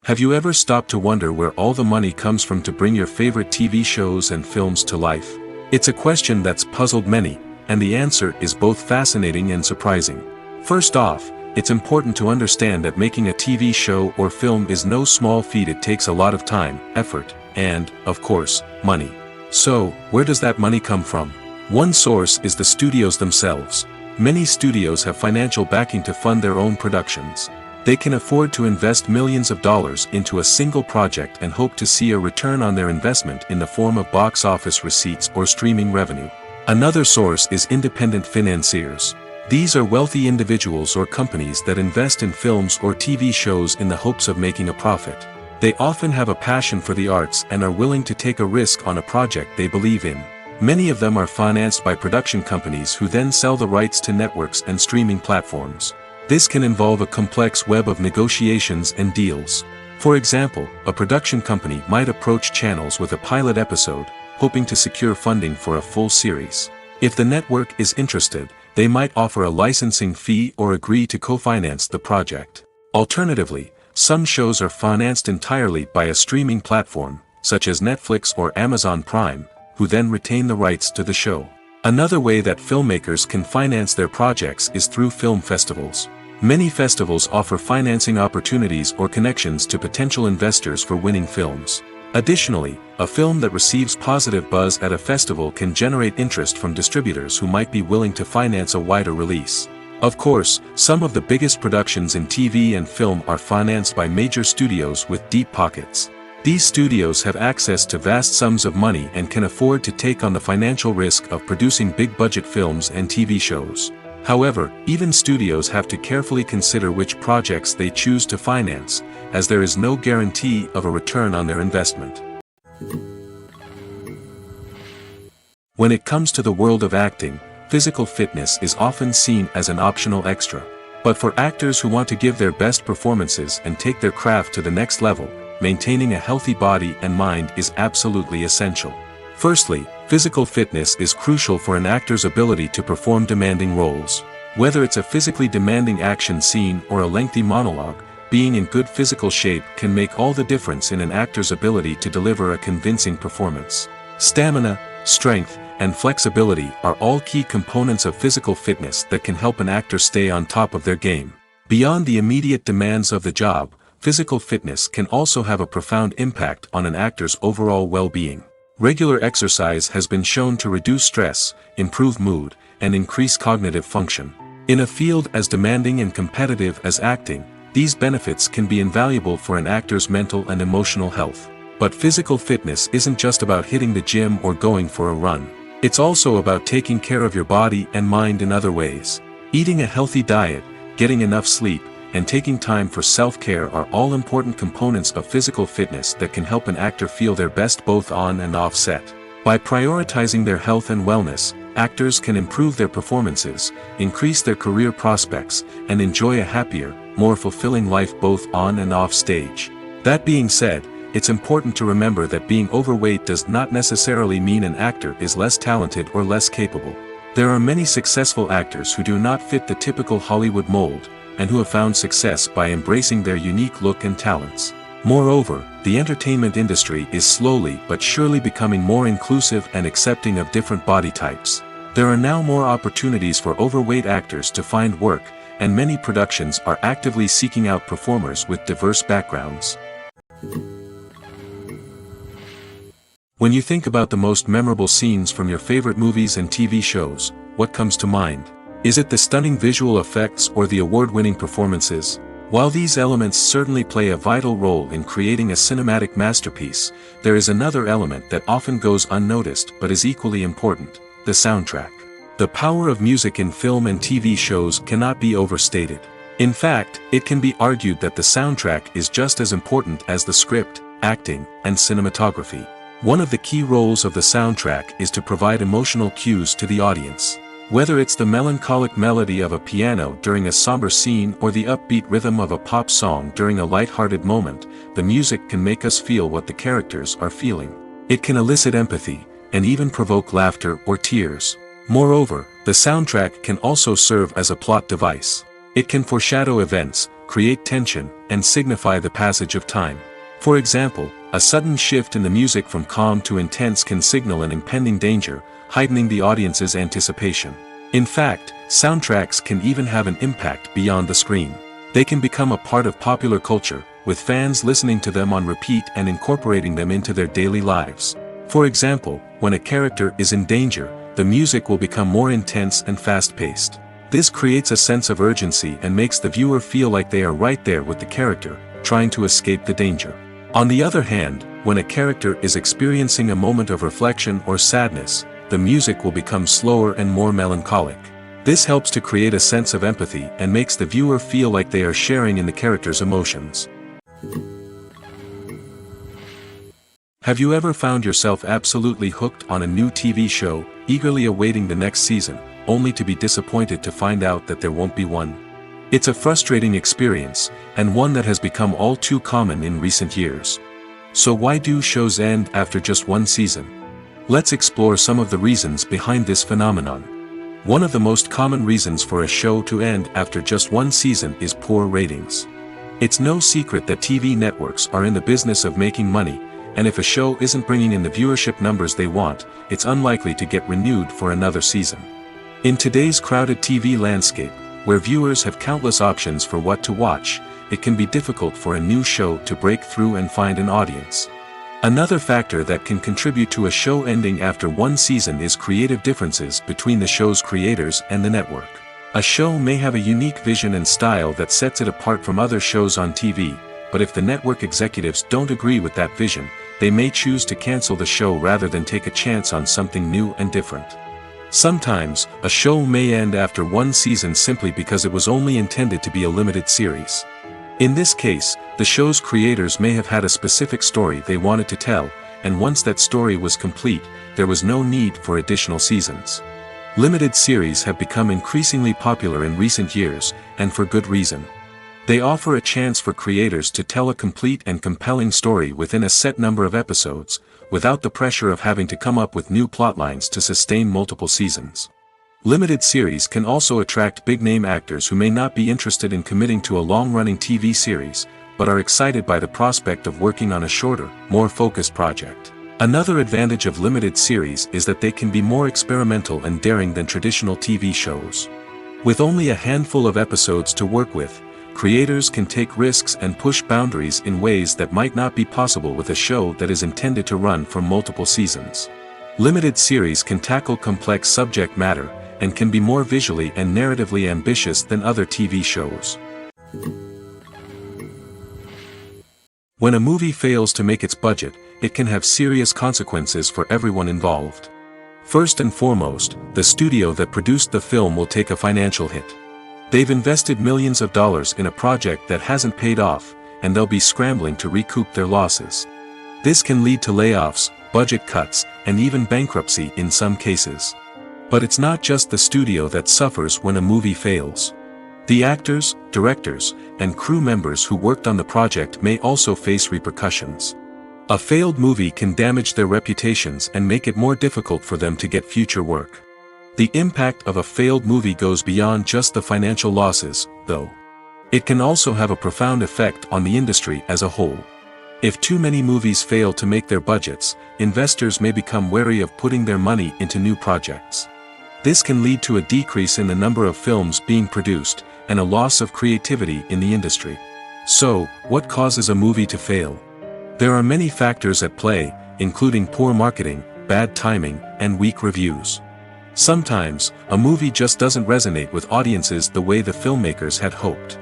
Have you ever stopped to wonder where all the money comes from to bring your favorite TV shows and films to life? It's a question that's puzzled many, and the answer is both fascinating and surprising. First off, it's important to understand that making a TV show or film is no small feat. It takes a lot of time, effort, and, of course, money. So, where does that money come from? One source is the studios themselves. Many studios have financial backing to fund their own productions. They can afford to invest millions of dollars into a single project and hope to see a return on their investment in the form of box office receipts or streaming revenue. Another source is independent financiers. These are wealthy individuals or companies that invest in films or TV shows in the hopes of making a profit. They often have a passion for the arts and are willing to take a risk on a project they believe in. Many of them are financed by production companies who then sell the rights to networks and streaming platforms. This can involve a complex web of negotiations and deals. For example, a production company might approach channels with a pilot episode, hoping to secure funding for a full series. If the network is interested, they might offer a licensing fee or agree to co-finance the project. Alternatively, some shows are financed entirely by a streaming platform, such as Netflix or Amazon Prime, who then retain the rights to the show. Another way that filmmakers can finance their projects is through film festivals. Many festivals offer financing opportunities or connections to potential investors for winning films. Additionally, a film that receives positive buzz at a festival can generate interest from distributors who might be willing to finance a wider release. Of course, some of the biggest productions in TV and film are financed by major studios with deep pockets. These studios have access to vast sums of money and can afford to take on the financial risk of producing big-budget films and TV shows. However, even studios have to carefully consider which projects they choose to finance, as there is no guarantee of a return on their investment. When it comes to the world of acting, physical fitness is often seen as an optional extra. But for actors who want to give their best performances and take their craft to the next level, maintaining a healthy body and mind is absolutely essential. Firstly, physical fitness is crucial for an actor's ability to perform demanding roles. Whether it's a physically demanding action scene or a lengthy monologue, being in good physical shape can make all the difference in an actor's ability to deliver a convincing performance. Stamina, strength, and flexibility are all key components of physical fitness that can help an actor stay on top of their game. Beyond the immediate demands of the job, physical fitness can also have a profound impact on an actor's overall well-being. Regular exercise has been shown to reduce stress, improve mood, and increase cognitive function. In a field as demanding and competitive as acting, these benefits can be invaluable for an actor's mental and emotional health. But physical fitness isn't just about hitting the gym or going for a run. It's also about taking care of your body and mind in other ways. Eating a healthy diet, getting enough sleep, and taking time for self-care are all important components of physical fitness that can help an actor feel their best both on and off set. By prioritizing their health and wellness, actors can improve their performances, increase their career prospects, and enjoy a happier, more fulfilling life both on and off stage. That being said, it's important to remember that being overweight does not necessarily mean an actor is less talented or less capable. There are many successful actors who do not fit the typical Hollywood mold, and who have found success by embracing their unique look and talents. Moreover, the entertainment industry is slowly but surely becoming more inclusive and accepting of different body types. There are now more opportunities for overweight actors to find work, and many productions are actively seeking out performers with diverse backgrounds. When you think about the most memorable scenes from your favorite movies and TV shows, what comes to mind? Is it the stunning visual effects or the award-winning performances? While these elements certainly play a vital role in creating a cinematic masterpiece, there is another element that often goes unnoticed but is equally important: the soundtrack. The power of music in film and TV shows cannot be overstated. In fact, it can be argued that the soundtrack is just as important as the script, acting, and cinematography. One of the key roles of the soundtrack is to provide emotional cues to the audience. Whether it's the melancholic melody of a piano during a somber scene or the upbeat rhythm of a pop song during a light-hearted moment, the music can make us feel what the characters are feeling. It can elicit empathy, and even provoke laughter or tears. Moreover, the soundtrack can also serve as a plot device. It can foreshadow events, create tension, and signify the passage of time. For example, a sudden shift in the music from calm to intense can signal an impending danger, heightening the audience's anticipation. In fact, soundtracks can even have an impact beyond the screen. They can become a part of popular culture, with fans listening to them on repeat and incorporating them into their daily lives. For example, when a character is in danger, the music will become more intense and fast-paced. This creates a sense of urgency and makes the viewer feel like they are right there with the character, trying to escape the danger. On the other hand, when a character is experiencing a moment of reflection or sadness, the music will become slower and more melancholic. This helps to create a sense of empathy and makes the viewer feel like they are sharing in the character's emotions. Have you ever found yourself absolutely hooked on a new TV show, eagerly awaiting the next season, only to be disappointed to find out that there won't be one? It's a frustrating experience, and one that has become all too common in recent years. So why do shows end after just one season? Let's explore some of the reasons behind this phenomenon. One of the most common reasons for a show to end after just one season is poor ratings. It's no secret that TV networks are in the business of making money, and if a show isn't bringing in the viewership numbers they want, it's unlikely to get renewed for another season. In today's crowded TV landscape, where viewers have countless options for what to watch, it can be difficult for a new show to break through and find an audience. Another factor that can contribute to a show ending after one season is creative differences between the show's creators and the network. A show may have a unique vision and style that sets it apart from other shows on TV, but if the network executives don't agree with that vision, they may choose to cancel the show rather than take a chance on something new and different. Sometimes, a show may end after one season simply because it was only intended to be a limited series. In this case, the show's creators may have had a specific story they wanted to tell, and once that story was complete, there was no need for additional seasons. Limited series have become increasingly popular in recent years, and for good reason. They offer a chance for creators to tell a complete and compelling story within a set number of episodes, without the pressure of having to come up with new plotlines to sustain multiple seasons. Limited series can also attract big-name actors who may not be interested in committing to a long-running TV series, but are excited by the prospect of working on a shorter, more focused project. Another advantage of limited series is that they can be more experimental and daring than traditional TV shows. With only a handful of episodes to work with, creators can take risks and push boundaries in ways that might not be possible with a show that is intended to run for multiple seasons. Limited series can tackle complex subject matter, and can be more visually and narratively ambitious than other TV shows. When a movie fails to make its budget, it can have serious consequences for everyone involved. First and foremost, the studio that produced the film will take a financial hit. They've invested millions of dollars in a project that hasn't paid off, and they'll be scrambling to recoup their losses. This can lead to layoffs, budget cuts, and even bankruptcy in some cases. But it's not just the studio that suffers when a movie fails. The actors, directors, and crew members who worked on the project may also face repercussions. A failed movie can damage their reputations and make it more difficult for them to get future work. The impact of a failed movie goes beyond just the financial losses, though. It can also have a profound effect on the industry as a whole. If too many movies fail to make their budgets, investors may become wary of putting their money into new projects. This can lead to a decrease in the number of films being produced, and a loss of creativity in the industry. So, what causes a movie to fail? There are many factors at play, including poor marketing, bad timing, and weak reviews. Sometimes, a movie just doesn't resonate with audiences the way the filmmakers had hoped.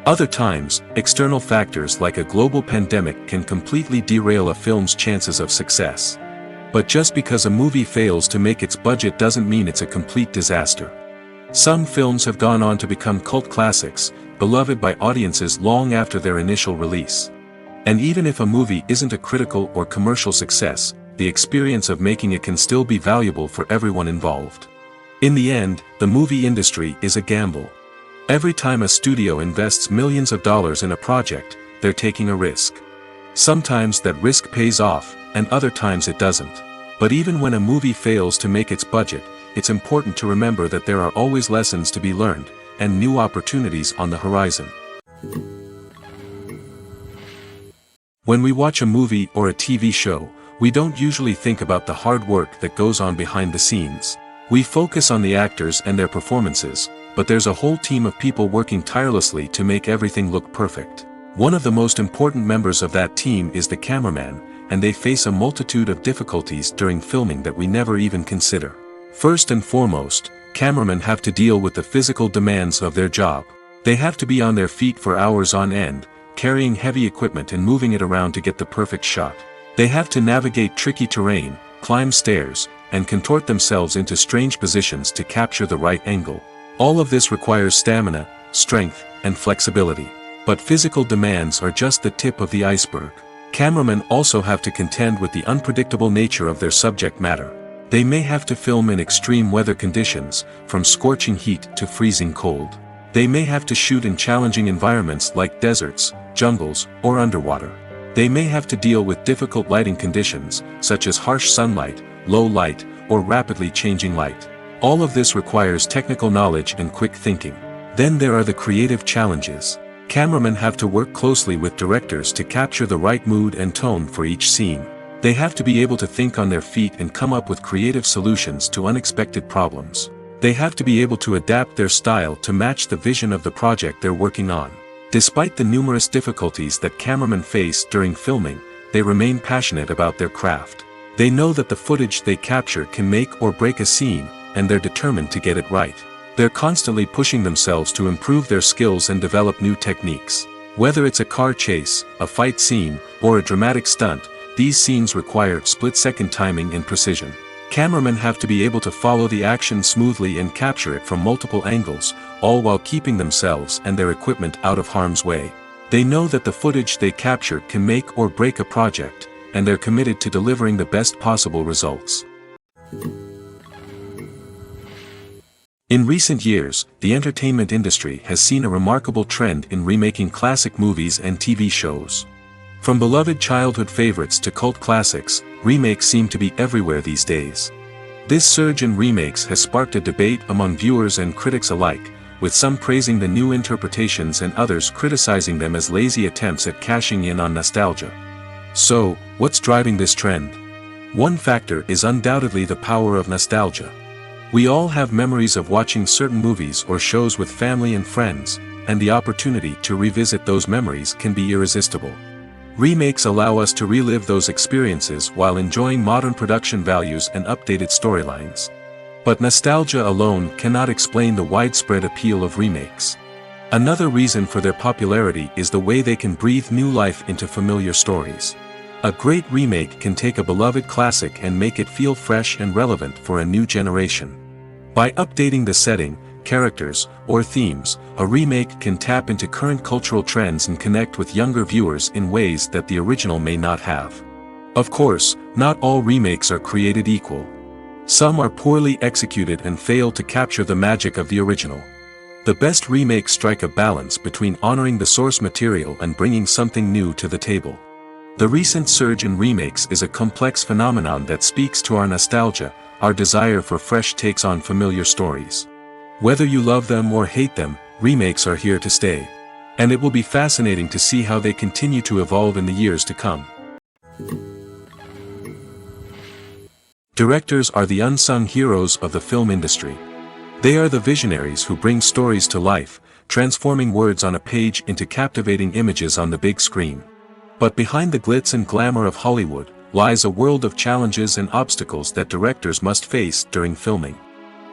Other times, external factors like a global pandemic can completely derail a film's chances of success. But just because a movie fails to make its budget doesn't mean it's a complete disaster. Some films have gone on to become cult classics, beloved by audiences long after their initial release. And even if a movie isn't a critical or commercial success, the experience of making it can still be valuable for everyone involved. In the end, the movie industry is a gamble. Every time a studio invests millions of dollars in a project, they're taking a risk. Sometimes that risk pays off, and other times it doesn't. But even when a movie fails to make its budget, it's important to remember that there are always lessons to be learned, and new opportunities on the horizon. When we watch a movie or a TV show, we don't usually think about the hard work that goes on behind the scenes. We focus on the actors and their performances, but there's a whole team of people working tirelessly to make everything look perfect. One of the most important members of that team is the cameraman, and they face a multitude of difficulties during filming that we never even consider. First and foremost, cameramen have to deal with the physical demands of their job. They have to be on their feet for hours on end, carrying heavy equipment and moving it around to get the perfect shot. They have to navigate tricky terrain, climb stairs, and contort themselves into strange positions to capture the right angle. All of this requires stamina, strength, and flexibility. But physical demands are just the tip of the iceberg. Cameramen also have to contend with the unpredictable nature of their subject matter. They may have to film in extreme weather conditions, from scorching heat to freezing cold. They may have to shoot in challenging environments like deserts, jungles, or underwater. They may have to deal with difficult lighting conditions, such as harsh sunlight, low light, or rapidly changing light. All of this requires technical knowledge and quick thinking. Then there are the creative challenges. Cameramen have to work closely with directors to capture the right mood and tone for each scene. They have to be able to think on their feet and come up with creative solutions to unexpected problems. They have to be able to adapt their style to match the vision of the project they're working on. Despite the numerous difficulties that cameramen face during filming, they remain passionate about their craft. They know that the footage they capture can make or break a scene, and they're determined to get it right. They're constantly pushing themselves to improve their skills and develop new techniques. Whether it's a car chase, a fight scene, or a dramatic stunt, these scenes require split-second timing and precision. Cameramen have to be able to follow the action smoothly and capture it from multiple angles, all while keeping themselves and their equipment out of harm's way. They know that the footage they capture can make or break a project, and they're committed to delivering the best possible results. In recent years, the entertainment industry has seen a remarkable trend in remaking classic movies and TV shows. From beloved childhood favorites to cult classics, remakes seem to be everywhere these days. This surge in remakes has sparked a debate among viewers and critics alike, with some praising the new interpretations and others criticizing them as lazy attempts at cashing in on nostalgia. So, what's driving this trend? One factor is undoubtedly the power of nostalgia. We all have memories of watching certain movies or shows with family and friends, and the opportunity to revisit those memories can be irresistible. Remakes allow us to relive those experiences while enjoying modern production values and updated storylines. But nostalgia alone cannot explain the widespread appeal of remakes. Another reason for their popularity is the way they can breathe new life into familiar stories. A great remake can take a beloved classic and make it feel fresh and relevant for a new generation. By updating the setting, characters, or themes, a remake can tap into current cultural trends and connect with younger viewers in ways that the original may not have. Of course, not all remakes are created equal. Some are poorly executed and fail to capture the magic of the original. The best remakes strike a balance between honoring the source material and bringing something new to the table. The recent surge in remakes is a complex phenomenon that speaks to our nostalgia, our desire for fresh takes on familiar stories. Whether you love them or hate them, remakes are here to stay. And it will be fascinating to see how they continue to evolve in the years to come. Directors are the unsung heroes of the film industry. They are the visionaries who bring stories to life, transforming words on a page into captivating images on the big screen. But behind the glitz and glamour of Hollywood, lies a world of challenges and obstacles that directors must face during filming.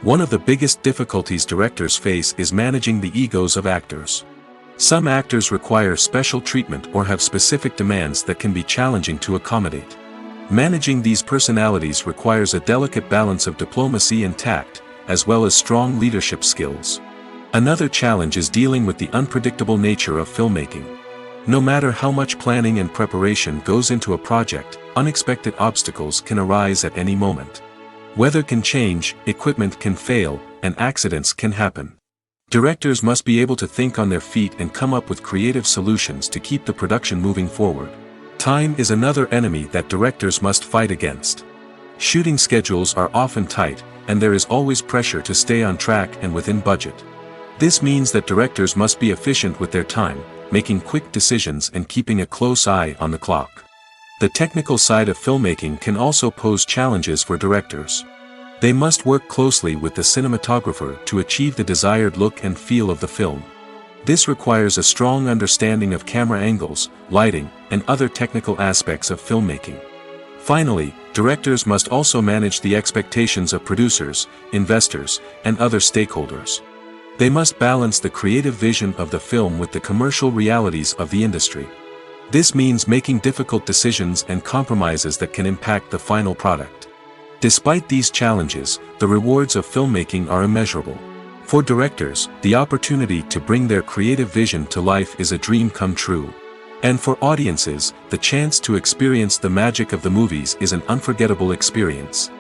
One of the biggest difficulties directors face is managing the egos of actors. Some actors require special treatment or have specific demands that can be challenging to accommodate. Managing these personalities requires a delicate balance of diplomacy and tact, as well as strong leadership skills. Another challenge is dealing with the unpredictable nature of filmmaking. No matter how much planning and preparation goes into a project, unexpected obstacles can arise at any moment. Weather can change, equipment can fail, and accidents can happen. Directors must be able to think on their feet and come up with creative solutions to keep the production moving forward. Time is another enemy that directors must fight against. Shooting schedules are often tight, and there is always pressure to stay on track and within budget. This means that directors must be efficient with their time, making quick decisions and keeping a close eye on the clock. The technical side of filmmaking can also pose challenges for directors. They must work closely with the cinematographer to achieve the desired look and feel of the film. This requires a strong understanding of camera angles, lighting, and other technical aspects of filmmaking. Finally, directors must also manage the expectations of producers, investors, and other stakeholders. They must balance the creative vision of the film with the commercial realities of the industry. This means making difficult decisions and compromises that can impact the final product. Despite these challenges, the rewards of filmmaking are immeasurable. For directors, the opportunity to bring their creative vision to life is a dream come true. And for audiences, the chance to experience the magic of the movies is an unforgettable experience.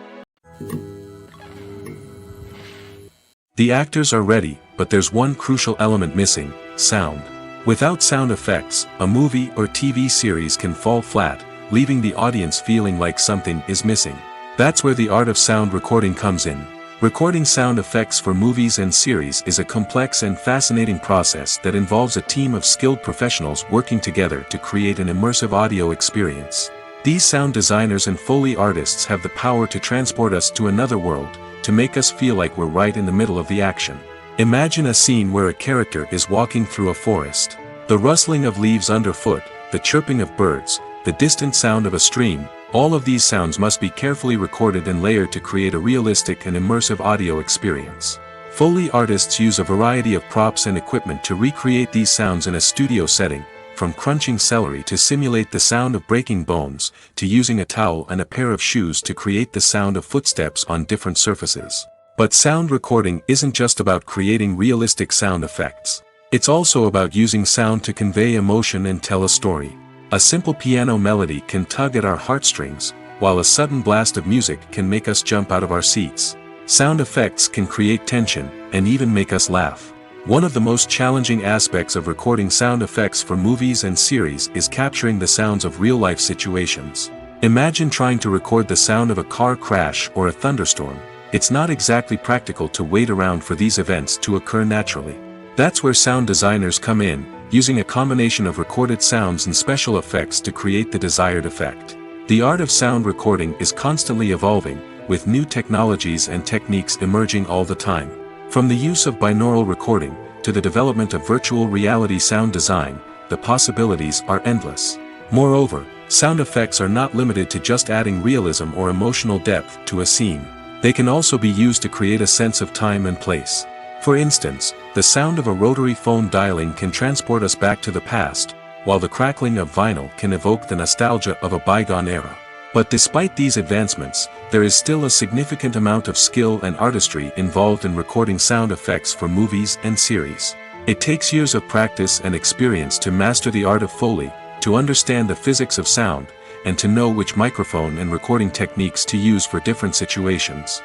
The actors are ready, but there's one crucial element missing: sound. Without sound effects, a movie or TV series can fall flat, leaving the audience feeling like something is missing. That's where the art of sound recording comes in. Recording sound effects for movies and series is a complex and fascinating process that involves a team of skilled professionals working together to create an immersive audio experience. These sound designers and Foley artists have the power to transport us to another world, to make us feel like we're right in the middle of the action. Imagine a scene where a character is walking through a forest. The rustling of leaves underfoot, the chirping of birds, the distant sound of a stream, all of these sounds must be carefully recorded and layered to create a realistic and immersive audio experience. Foley artists use a variety of props and equipment to recreate these sounds in a studio setting, from crunching celery to simulate the sound of breaking bones, to using a towel and a pair of shoes to create the sound of footsteps on different surfaces. But sound recording isn't just about creating realistic sound effects. It's also about using sound to convey emotion and tell a story. A simple piano melody can tug at our heartstrings, while a sudden blast of music can make us jump out of our seats. Sound effects can create tension, and even make us laugh. One of the most challenging aspects of recording sound effects for movies and series is capturing the sounds of real-life situations. Imagine trying to record the sound of a car crash or a thunderstorm. It's not exactly practical to wait around for these events to occur naturally. That's where sound designers come in, using a combination of recorded sounds and special effects to create the desired effect. The art of sound recording is constantly evolving, with new technologies and techniques emerging all the time. From the use of binaural recording, to the development of virtual reality sound design, the possibilities are endless. Moreover, sound effects are not limited to just adding realism or emotional depth to a scene. They can also be used to create a sense of time and place. For instance, the sound of a rotary phone dialing can transport us back to the past, while the crackling of vinyl can evoke the nostalgia of a bygone era. But despite these advancements, there is still a significant amount of skill and artistry involved in recording sound effects for movies and series. It takes years of practice and experience to master the art of Foley, to understand the physics of sound, and to know which microphone and recording techniques to use for different situations.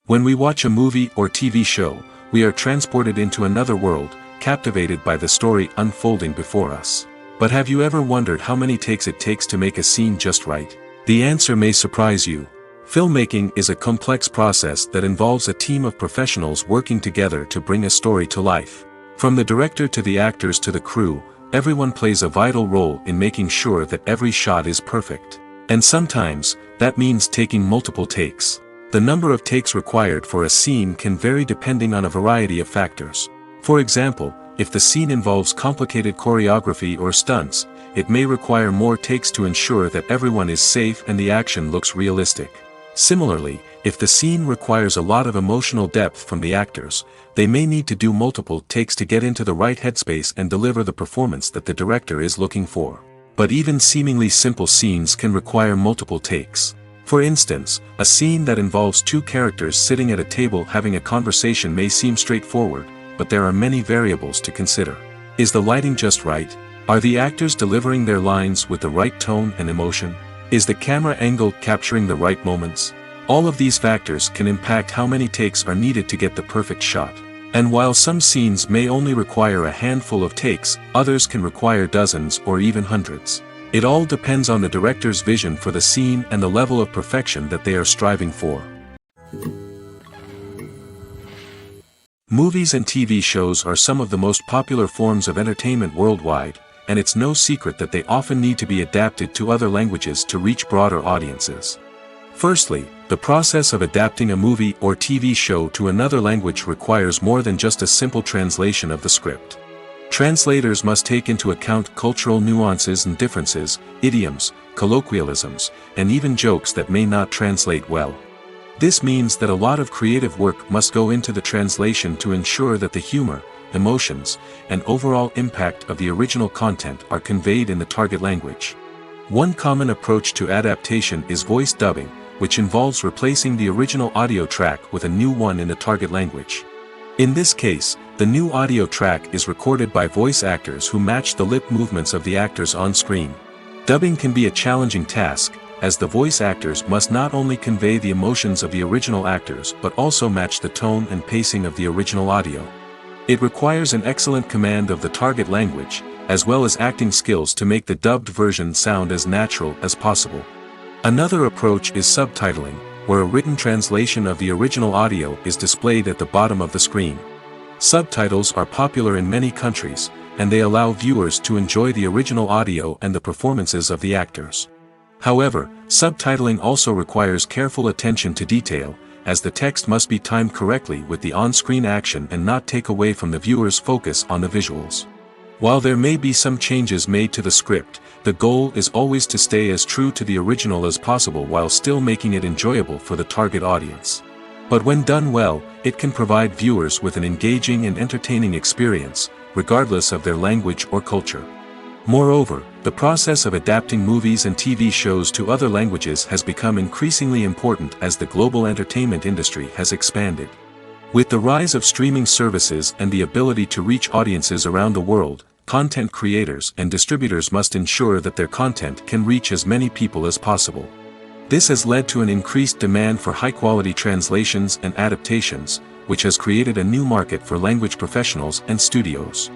When we watch a movie or TV show, we are transported into another world, captivated by the story unfolding before us. But have you ever wondered how many takes it takes to make a scene just right? The answer may surprise you. Filmmaking is a complex process that involves a team of professionals working together to bring a story to life. From the director to the actors to the crew, everyone plays a vital role in making sure that every shot is perfect. And sometimes, that means taking multiple takes. The number of takes required for a scene can vary depending on a variety of factors. For example, if the scene involves complicated choreography or stunts, it may require more takes to ensure that everyone is safe and the action looks realistic. Similarly, if the scene requires a lot of emotional depth from the actors, they may need to do multiple takes to get into the right headspace and deliver the performance that the director is looking for. But even seemingly simple scenes can require multiple takes. For instance, a scene that involves two characters sitting at a table having a conversation may seem straightforward, but there are many variables to consider. Is the lighting just right? Are the actors delivering their lines with the right tone and emotion? Is the camera angle capturing the right moments? All of these factors can impact how many takes are needed to get the perfect shot. And while some scenes may only require a handful of takes, others can require dozens or even hundreds. It all depends on the director's vision for the scene and the level of perfection that they are striving for. Movies and TV shows are some of the most popular forms of entertainment worldwide, and it's no secret that they often need to be adapted to other languages to reach broader audiences. Firstly, the process of adapting a movie or TV show to another language requires more than just a simple translation of the script. Translators must take into account cultural nuances and differences, idioms, colloquialisms, and even jokes that may not translate well. This means that a lot of creative work must go into the translation to ensure that the humor, emotions, and overall impact of the original content are conveyed in the target language. One common approach to adaptation is voice dubbing, which involves replacing the original audio track with a new one in the target language. In this case, the new audio track is recorded by voice actors who match the lip movements of the actors on screen. Dubbing can be a challenging task, as the voice actors must not only convey the emotions of the original actors but also match the tone and pacing of the original audio. It requires an excellent command of the target language, as well as acting skills to make the dubbed version sound as natural as possible. Another approach is subtitling, where a written translation of the original audio is displayed at the bottom of the screen. Subtitles are popular in many countries, and they allow viewers to enjoy the original audio and the performances of the actors. However, subtitling also requires careful attention to detail, as the text must be timed correctly with the on-screen action and not take away from the viewer's focus on the visuals. While there may be some changes made to the script, the goal is always to stay as true to the original as possible while still making it enjoyable for the target audience. But when done well, it can provide viewers with an engaging and entertaining experience, regardless of their language or culture. Moreover, the process of adapting movies and TV shows to other languages has become increasingly important as the global entertainment industry has expanded. With the rise of streaming services and the ability to reach audiences around the world, content creators and distributors must ensure that their content can reach as many people as possible. This has led to an increased demand for high-quality translations and adaptations, which has created a new market for language professionals and studios.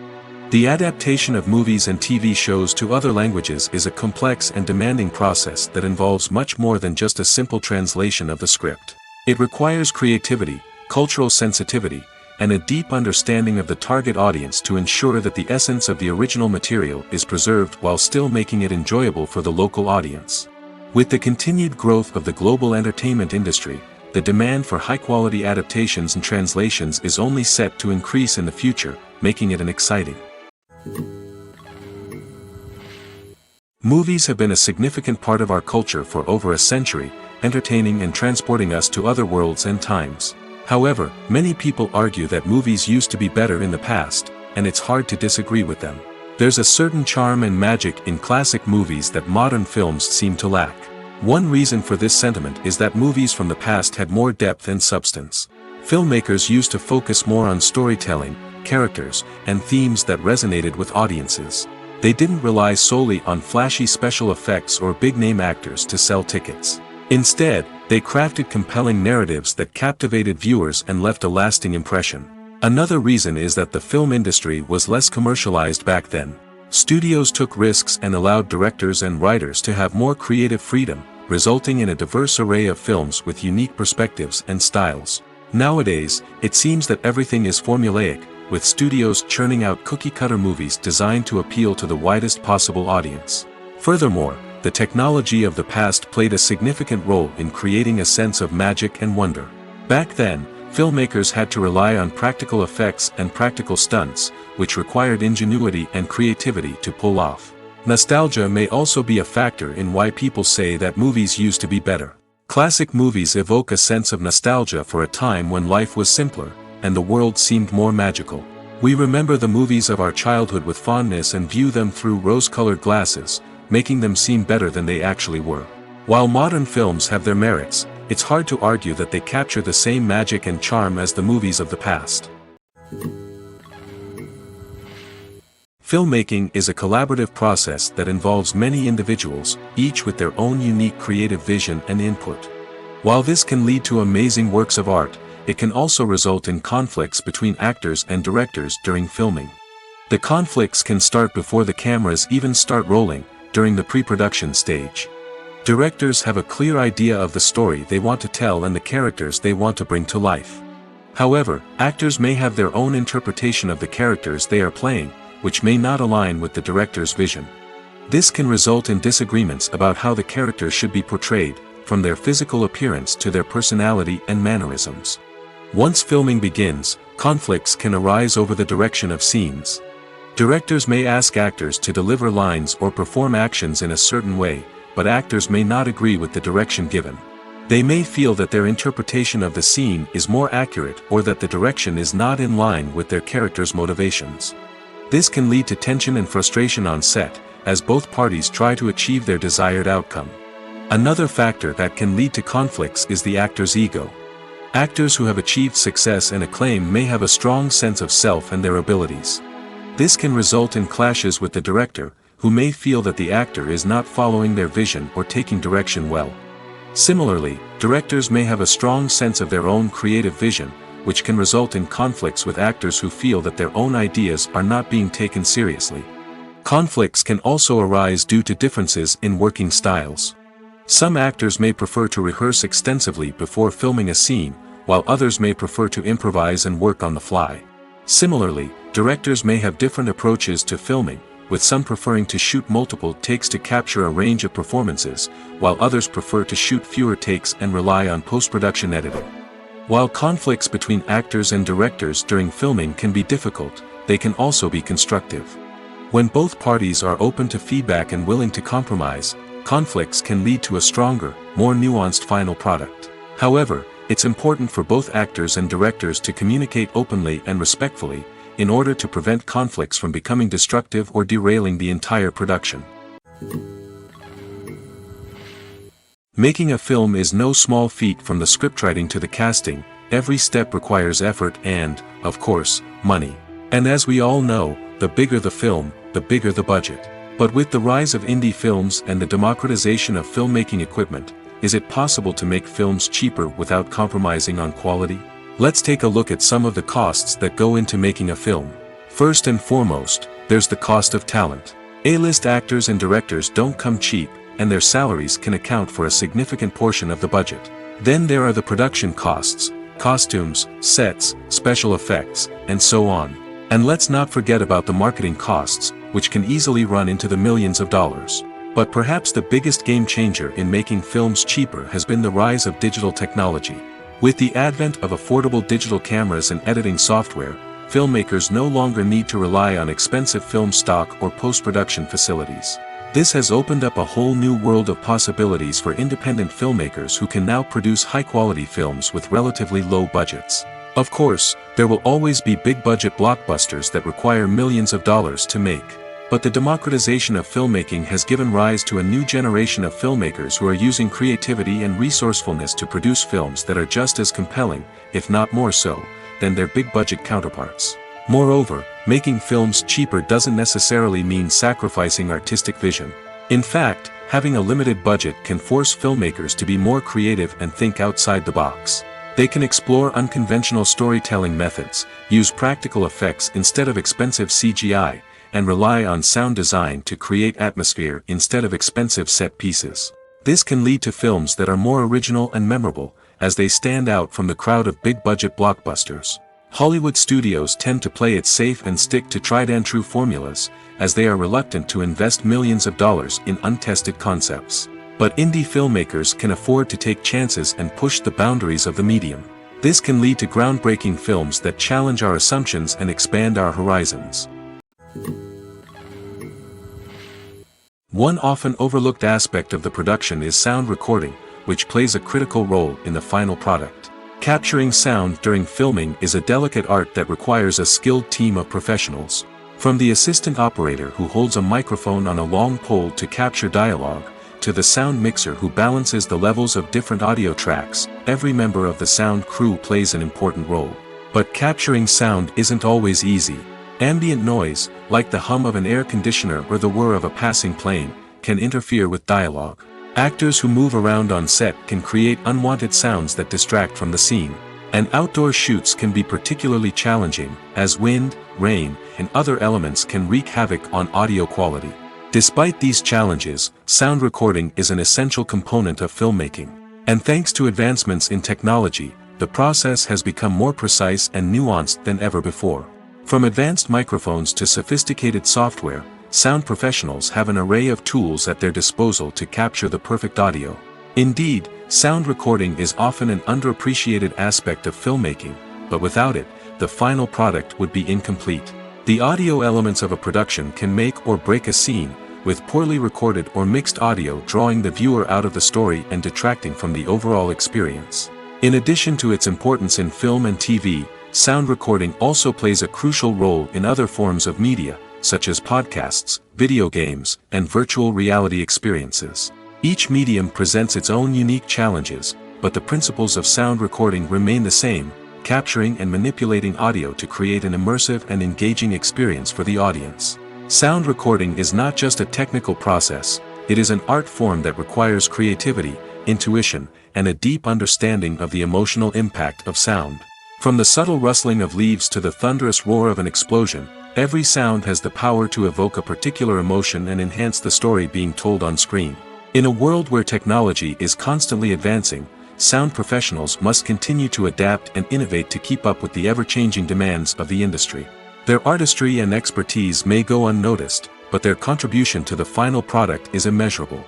The adaptation of movies and TV shows to other languages is a complex and demanding process that involves much more than just a simple translation of the script. It requires creativity, cultural sensitivity, and a deep understanding of the target audience to ensure that the essence of the original material is preserved while still making it enjoyable for the local audience. With the continued growth of the global entertainment industry, the demand for high-quality adaptations and translations is only set to increase in the future, making it an exciting. Movies have been a significant part of our culture for over a century, entertaining and transporting us to other worlds and times. However, many people argue that movies used to be better in the past, and it's hard to disagree with them. There's a certain charm and magic in classic movies that modern films seem to lack. One reason for this sentiment is that movies from the past had more depth and substance. Filmmakers used to focus more on storytelling, characters, and themes that resonated with audiences. They didn't rely solely on flashy special effects or big-name actors to sell tickets. Instead, they crafted compelling narratives that captivated viewers and left a lasting impression. Another reason is that the film industry was less commercialized back then. Studios took risks and allowed directors and writers to have more creative freedom, resulting in a diverse array of films with unique perspectives and styles. Nowadays, it seems that everything is formulaic, with studios churning out cookie-cutter movies designed to appeal to the widest possible audience. Furthermore, the technology of the past played a significant role in creating a sense of magic and wonder. Back then, filmmakers had to rely on practical effects and practical stunts, which required ingenuity and creativity to pull off. Nostalgia may also be a factor in why people say that movies used to be better. Classic movies evoke a sense of nostalgia for a time when life was simpler, and the world seemed more magical. We remember the movies of our childhood with fondness and view them through rose-colored glasses, making them seem better than they actually were. While modern films have their merits, it's hard to argue that they capture the same magic and charm as the movies of the past. Filmmaking is a collaborative process that involves many individuals, each with their own unique creative vision and input. While this can lead to amazing works of art, it can also result in conflicts between actors and directors during filming. The conflicts can start before the cameras even start rolling, during the pre-production stage. Directors have a clear idea of the story they want to tell and the characters they want to bring to life. However, actors may have their own interpretation of the characters they are playing, which may not align with the director's vision. This can result in disagreements about how the characters should be portrayed, from their physical appearance to their personality and mannerisms. Once filming begins, conflicts can arise over the direction of scenes. Directors may ask actors to deliver lines or perform actions in a certain way, but actors may not agree with the direction given. They may feel that their interpretation of the scene is more accurate or that the direction is not in line with their character's motivations. This can lead to tension and frustration on set, as both parties try to achieve their desired outcome. Another factor that can lead to conflicts is the actor's ego. Actors who have achieved success and acclaim may have a strong sense of self and their abilities. This can result in clashes with the director, who may feel that the actor is not following their vision or taking direction well. Similarly, directors may have a strong sense of their own creative vision, which can result in conflicts with actors who feel that their own ideas are not being taken seriously. Conflicts can also arise due to differences in working styles. Some actors may prefer to rehearse extensively before filming a scene, while others may prefer to improvise and work on the fly. Similarly, directors may have different approaches to filming, with some preferring to shoot multiple takes to capture a range of performances, while others prefer to shoot fewer takes and rely on post-production editing. While conflicts between actors and directors during filming can be difficult, they can also be constructive. When both parties are open to feedback and willing to compromise, conflicts can lead to a stronger, more nuanced final product. However, it's important for both actors and directors to communicate openly and respectfully, in order to prevent conflicts from becoming destructive or derailing the entire production. Making a film is no small feat. From the scriptwriting to the casting, every step requires effort and, of course, money. And as we all know, the bigger the film, the bigger the budget. But with the rise of indie films and the democratization of filmmaking equipment, is it possible to make films cheaper without compromising on quality? Let's take a look at some of the costs that go into making a film. First and foremost, there's the cost of talent. A-list actors and directors don't come cheap, and their salaries can account for a significant portion of the budget. Then there are the production costs, costumes, sets, special effects, and so on. And let's not forget about the marketing costs, which can easily run into the millions of dollars. But perhaps the biggest game changer in making films cheaper has been the rise of digital technology. With the advent of affordable digital cameras and editing software, filmmakers no longer need to rely on expensive film stock or post-production facilities. This has opened up a whole new world of possibilities for independent filmmakers who can now produce high-quality films with relatively low budgets. Of course, there will always be big-budget blockbusters that require millions of dollars to make. But the democratization of filmmaking has given rise to a new generation of filmmakers who are using creativity and resourcefulness to produce films that are just as compelling, if not more so, than their big-budget counterparts. Moreover, making films cheaper doesn't necessarily mean sacrificing artistic vision. In fact, having a limited budget can force filmmakers to be more creative and think outside the box. They can explore unconventional storytelling methods, use practical effects instead of expensive CGI, and rely on sound design to create atmosphere instead of expensive set pieces. This can lead to films that are more original and memorable, as they stand out from the crowd of big-budget blockbusters. Hollywood studios tend to play it safe and stick to tried-and-true formulas, as they are reluctant to invest millions of dollars in untested concepts. But indie filmmakers can afford to take chances and push the boundaries of the medium. This can lead to groundbreaking films that challenge our assumptions and expand our horizons. One often overlooked aspect of the production is sound recording, which plays a critical role in the final product. Capturing sound during filming is a delicate art that requires a skilled team of professionals. From the assistant operator who holds a microphone on a long pole to capture dialogue, to the sound mixer who balances the levels of different audio tracks, every member of the sound crew plays an important role. But capturing sound isn't always easy. Ambient noise, like the hum of an air conditioner or the whir of a passing plane, can interfere with dialogue. Actors who move around on set can create unwanted sounds that distract from the scene. And outdoor shoots can be particularly challenging, as wind, rain, and other elements can wreak havoc on audio quality. Despite these challenges, sound recording is an essential component of filmmaking. And thanks to advancements in technology, the process has become more precise and nuanced than ever before. From advanced microphones to sophisticated software, sound professionals have an array of tools at their disposal to capture the perfect audio. Indeed, sound recording is often an underappreciated aspect of filmmaking, but without it, the final product would be incomplete. The audio elements of a production can make or break a scene, with poorly recorded or mixed audio drawing the viewer out of the story and detracting from the overall experience. In addition to its importance in film and TV, sound recording also plays a crucial role in other forms of media, such as podcasts, video games, and virtual reality experiences. Each medium presents its own unique challenges, but the principles of sound recording remain the same, capturing and manipulating audio to create an immersive and engaging experience for the audience. Sound recording is not just a technical process, it is an art form that requires creativity, intuition, and a deep understanding of the emotional impact of sound. From the subtle rustling of leaves to the thunderous roar of an explosion, every sound has the power to evoke a particular emotion and enhance the story being told on screen. In a world where technology is constantly advancing, sound professionals must continue to adapt and innovate to keep up with the ever-changing demands of the industry. Their artistry and expertise may go unnoticed, but their contribution to the final product is immeasurable.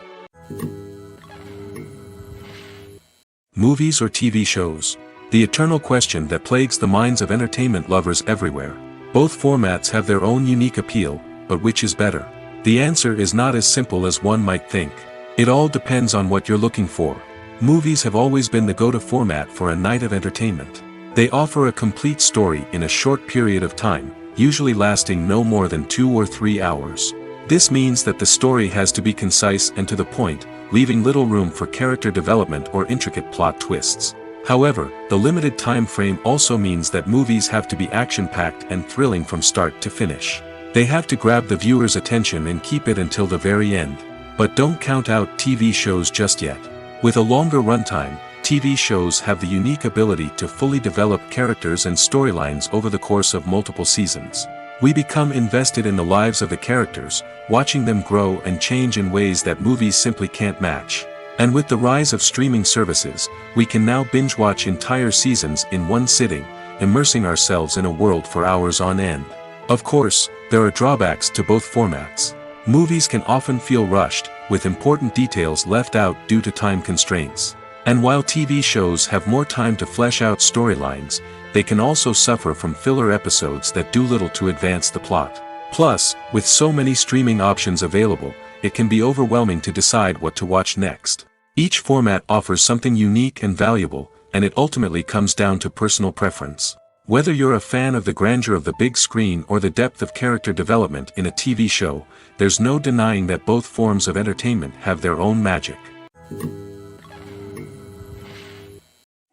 Movies or TV shows? The eternal question that plagues the minds of entertainment lovers everywhere. Both formats have their own unique appeal, but which is better? The answer is not as simple as one might think. It all depends on what you're looking for. Movies have always been the go-to format for a night of entertainment. They offer a complete story in a short period of time, usually lasting no more than 2 or 3 hours. This means that the story has to be concise and to the point, leaving little room for character development or intricate plot twists. However, the limited time frame also means that movies have to be action-packed and thrilling from start to finish. They have to grab the viewer's attention and keep it until the very end. But don't count out TV shows just yet. With a longer runtime, TV shows have the unique ability to fully develop characters and storylines over the course of multiple seasons. We become invested in the lives of the characters, watching them grow and change in ways that movies simply can't match. And with the rise of streaming services, we can now binge-watch entire seasons in one sitting, immersing ourselves in a world for hours on end. Of course, there are drawbacks to both formats. Movies can often feel rushed, with important details left out due to time constraints. And while TV shows have more time to flesh out storylines, they can also suffer from filler episodes that do little to advance the plot. Plus, with so many streaming options available, it can be overwhelming to decide what to watch next. Each format offers something unique and valuable, and it ultimately comes down to personal preference. Whether you're a fan of the grandeur of the big screen or the depth of character development in a TV show, there's no denying that both forms of entertainment have their own magic.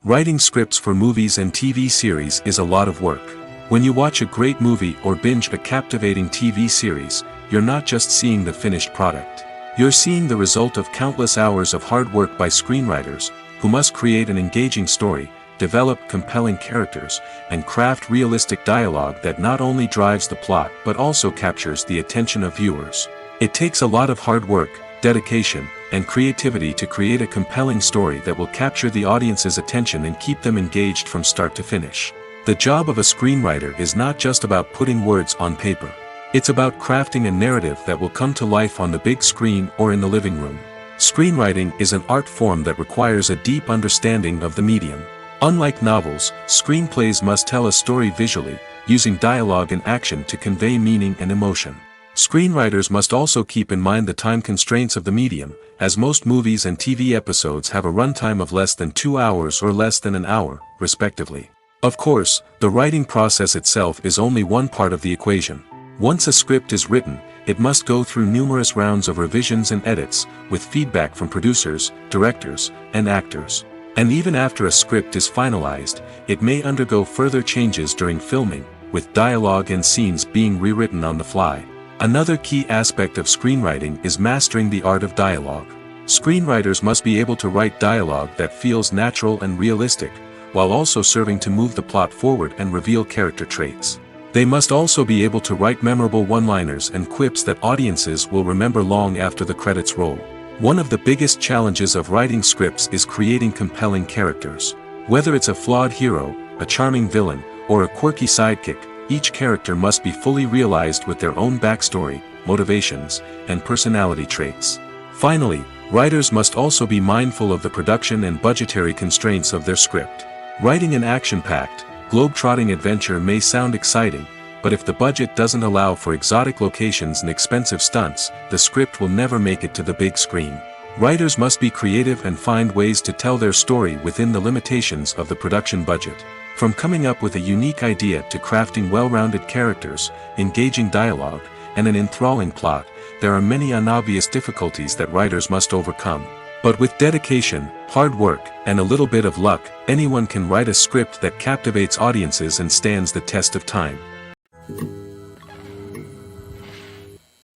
Writing scripts for movies and TV series is a lot of work. When you watch a great movie or binge a captivating TV series, you're not just seeing the finished product. You're seeing the result of countless hours of hard work by screenwriters, who must create an engaging story, develop compelling characters, and craft realistic dialogue that not only drives the plot but also captures the attention of viewers. It takes a lot of hard work, dedication, and creativity to create a compelling story that will capture the audience's attention and keep them engaged from start to finish. The job of a screenwriter is not just about putting words on paper. It's about crafting a narrative that will come to life on the big screen or in the living room. Screenwriting is an art form that requires a deep understanding of the medium. Unlike novels, screenplays must tell a story visually, using dialogue and action to convey meaning and emotion. Screenwriters must also keep in mind the time constraints of the medium, as most movies and TV episodes have a runtime of less than 2 hours or less than an hour, respectively. Of course, the writing process itself is only one part of the equation. Once a script is written, it must go through numerous rounds of revisions and edits, with feedback from producers, directors, and actors. And even after a script is finalized, it may undergo further changes during filming, with dialogue and scenes being rewritten on the fly. Another key aspect of screenwriting is mastering the art of dialogue. Screenwriters must be able to write dialogue that feels natural and realistic, while also serving to move the plot forward and reveal character traits. They must also be able to write memorable one-liners and quips that audiences will remember long after the credits roll. One of the biggest challenges of writing scripts is creating compelling characters. Whether it's a flawed hero, a charming villain, or a quirky sidekick, each character must be fully realized with their own backstory, motivations, and personality traits. Finally, writers must also be mindful of the production and budgetary constraints of their script. Writing an action-packed, globe-trotting adventure may sound exciting, but if the budget doesn't allow for exotic locations and expensive stunts, the script will never make it to the big screen. Writers must be creative and find ways to tell their story within the limitations of the production budget. From coming up with a unique idea to crafting well-rounded characters, engaging dialogue, and an enthralling plot, there are many unobvious difficulties that writers must overcome. But with dedication, hard work, and a little bit of luck, anyone can write a script that captivates audiences and stands the test of time.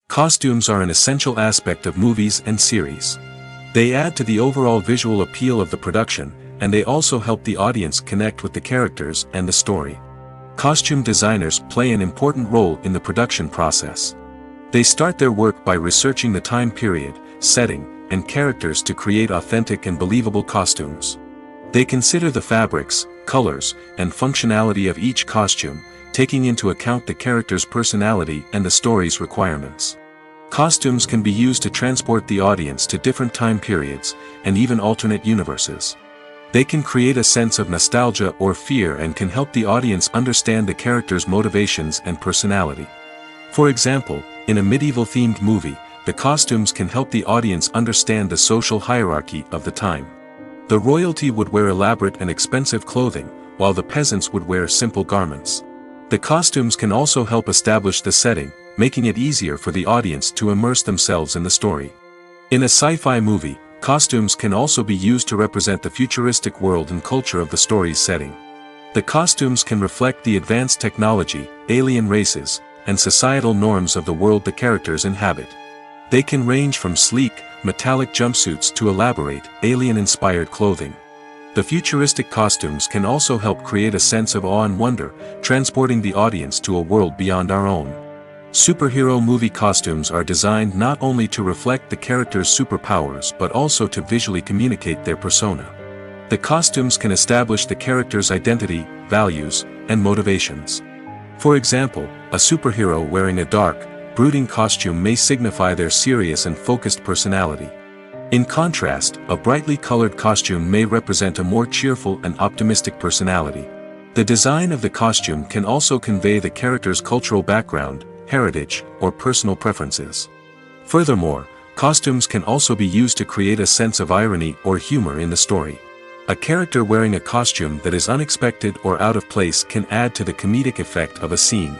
Costumes are an essential aspect of movies and series. They add to the overall visual appeal of the production, and they also help the audience connect with the characters and the story. Costume designers play an important role in the production process. They start their work by researching the time period, setting, and characters to create authentic and believable costumes. They consider the fabrics, colors, and functionality of each costume, taking into account the character's personality and the story's requirements. Costumes can be used to transport the audience to different time periods, and even alternate universes. They can create a sense of nostalgia or fear and can help the audience understand the character's motivations and personality. For example, in a medieval-themed movie, the costumes can help the audience understand the social hierarchy of the time. The royalty would wear elaborate and expensive clothing, while the peasants would wear simple garments. The costumes can also help establish the setting, making it easier for the audience to immerse themselves in the story. In a sci-fi movie, costumes can also be used to represent the futuristic world and culture of the story's setting. The costumes can reflect the advanced technology, alien races, and societal norms of the world the characters inhabit. They can range from sleek, metallic jumpsuits to elaborate, alien-inspired clothing. The futuristic costumes can also help create a sense of awe and wonder, transporting the audience to a world beyond our own. Superhero movie costumes are designed not only to reflect the character's superpowers but also to visually communicate their persona. The costumes can establish the character's identity, values, and motivations. For example, a superhero wearing a dark, brooding costume may signify their serious and focused personality. In contrast, a brightly colored costume may represent a more cheerful and optimistic personality. The design of the costume can also convey the character's cultural background, heritage, or personal preferences. Furthermore, costumes can also be used to create a sense of irony or humor in the story. A character wearing a costume that is unexpected or out of place can add to the comedic effect of a scene.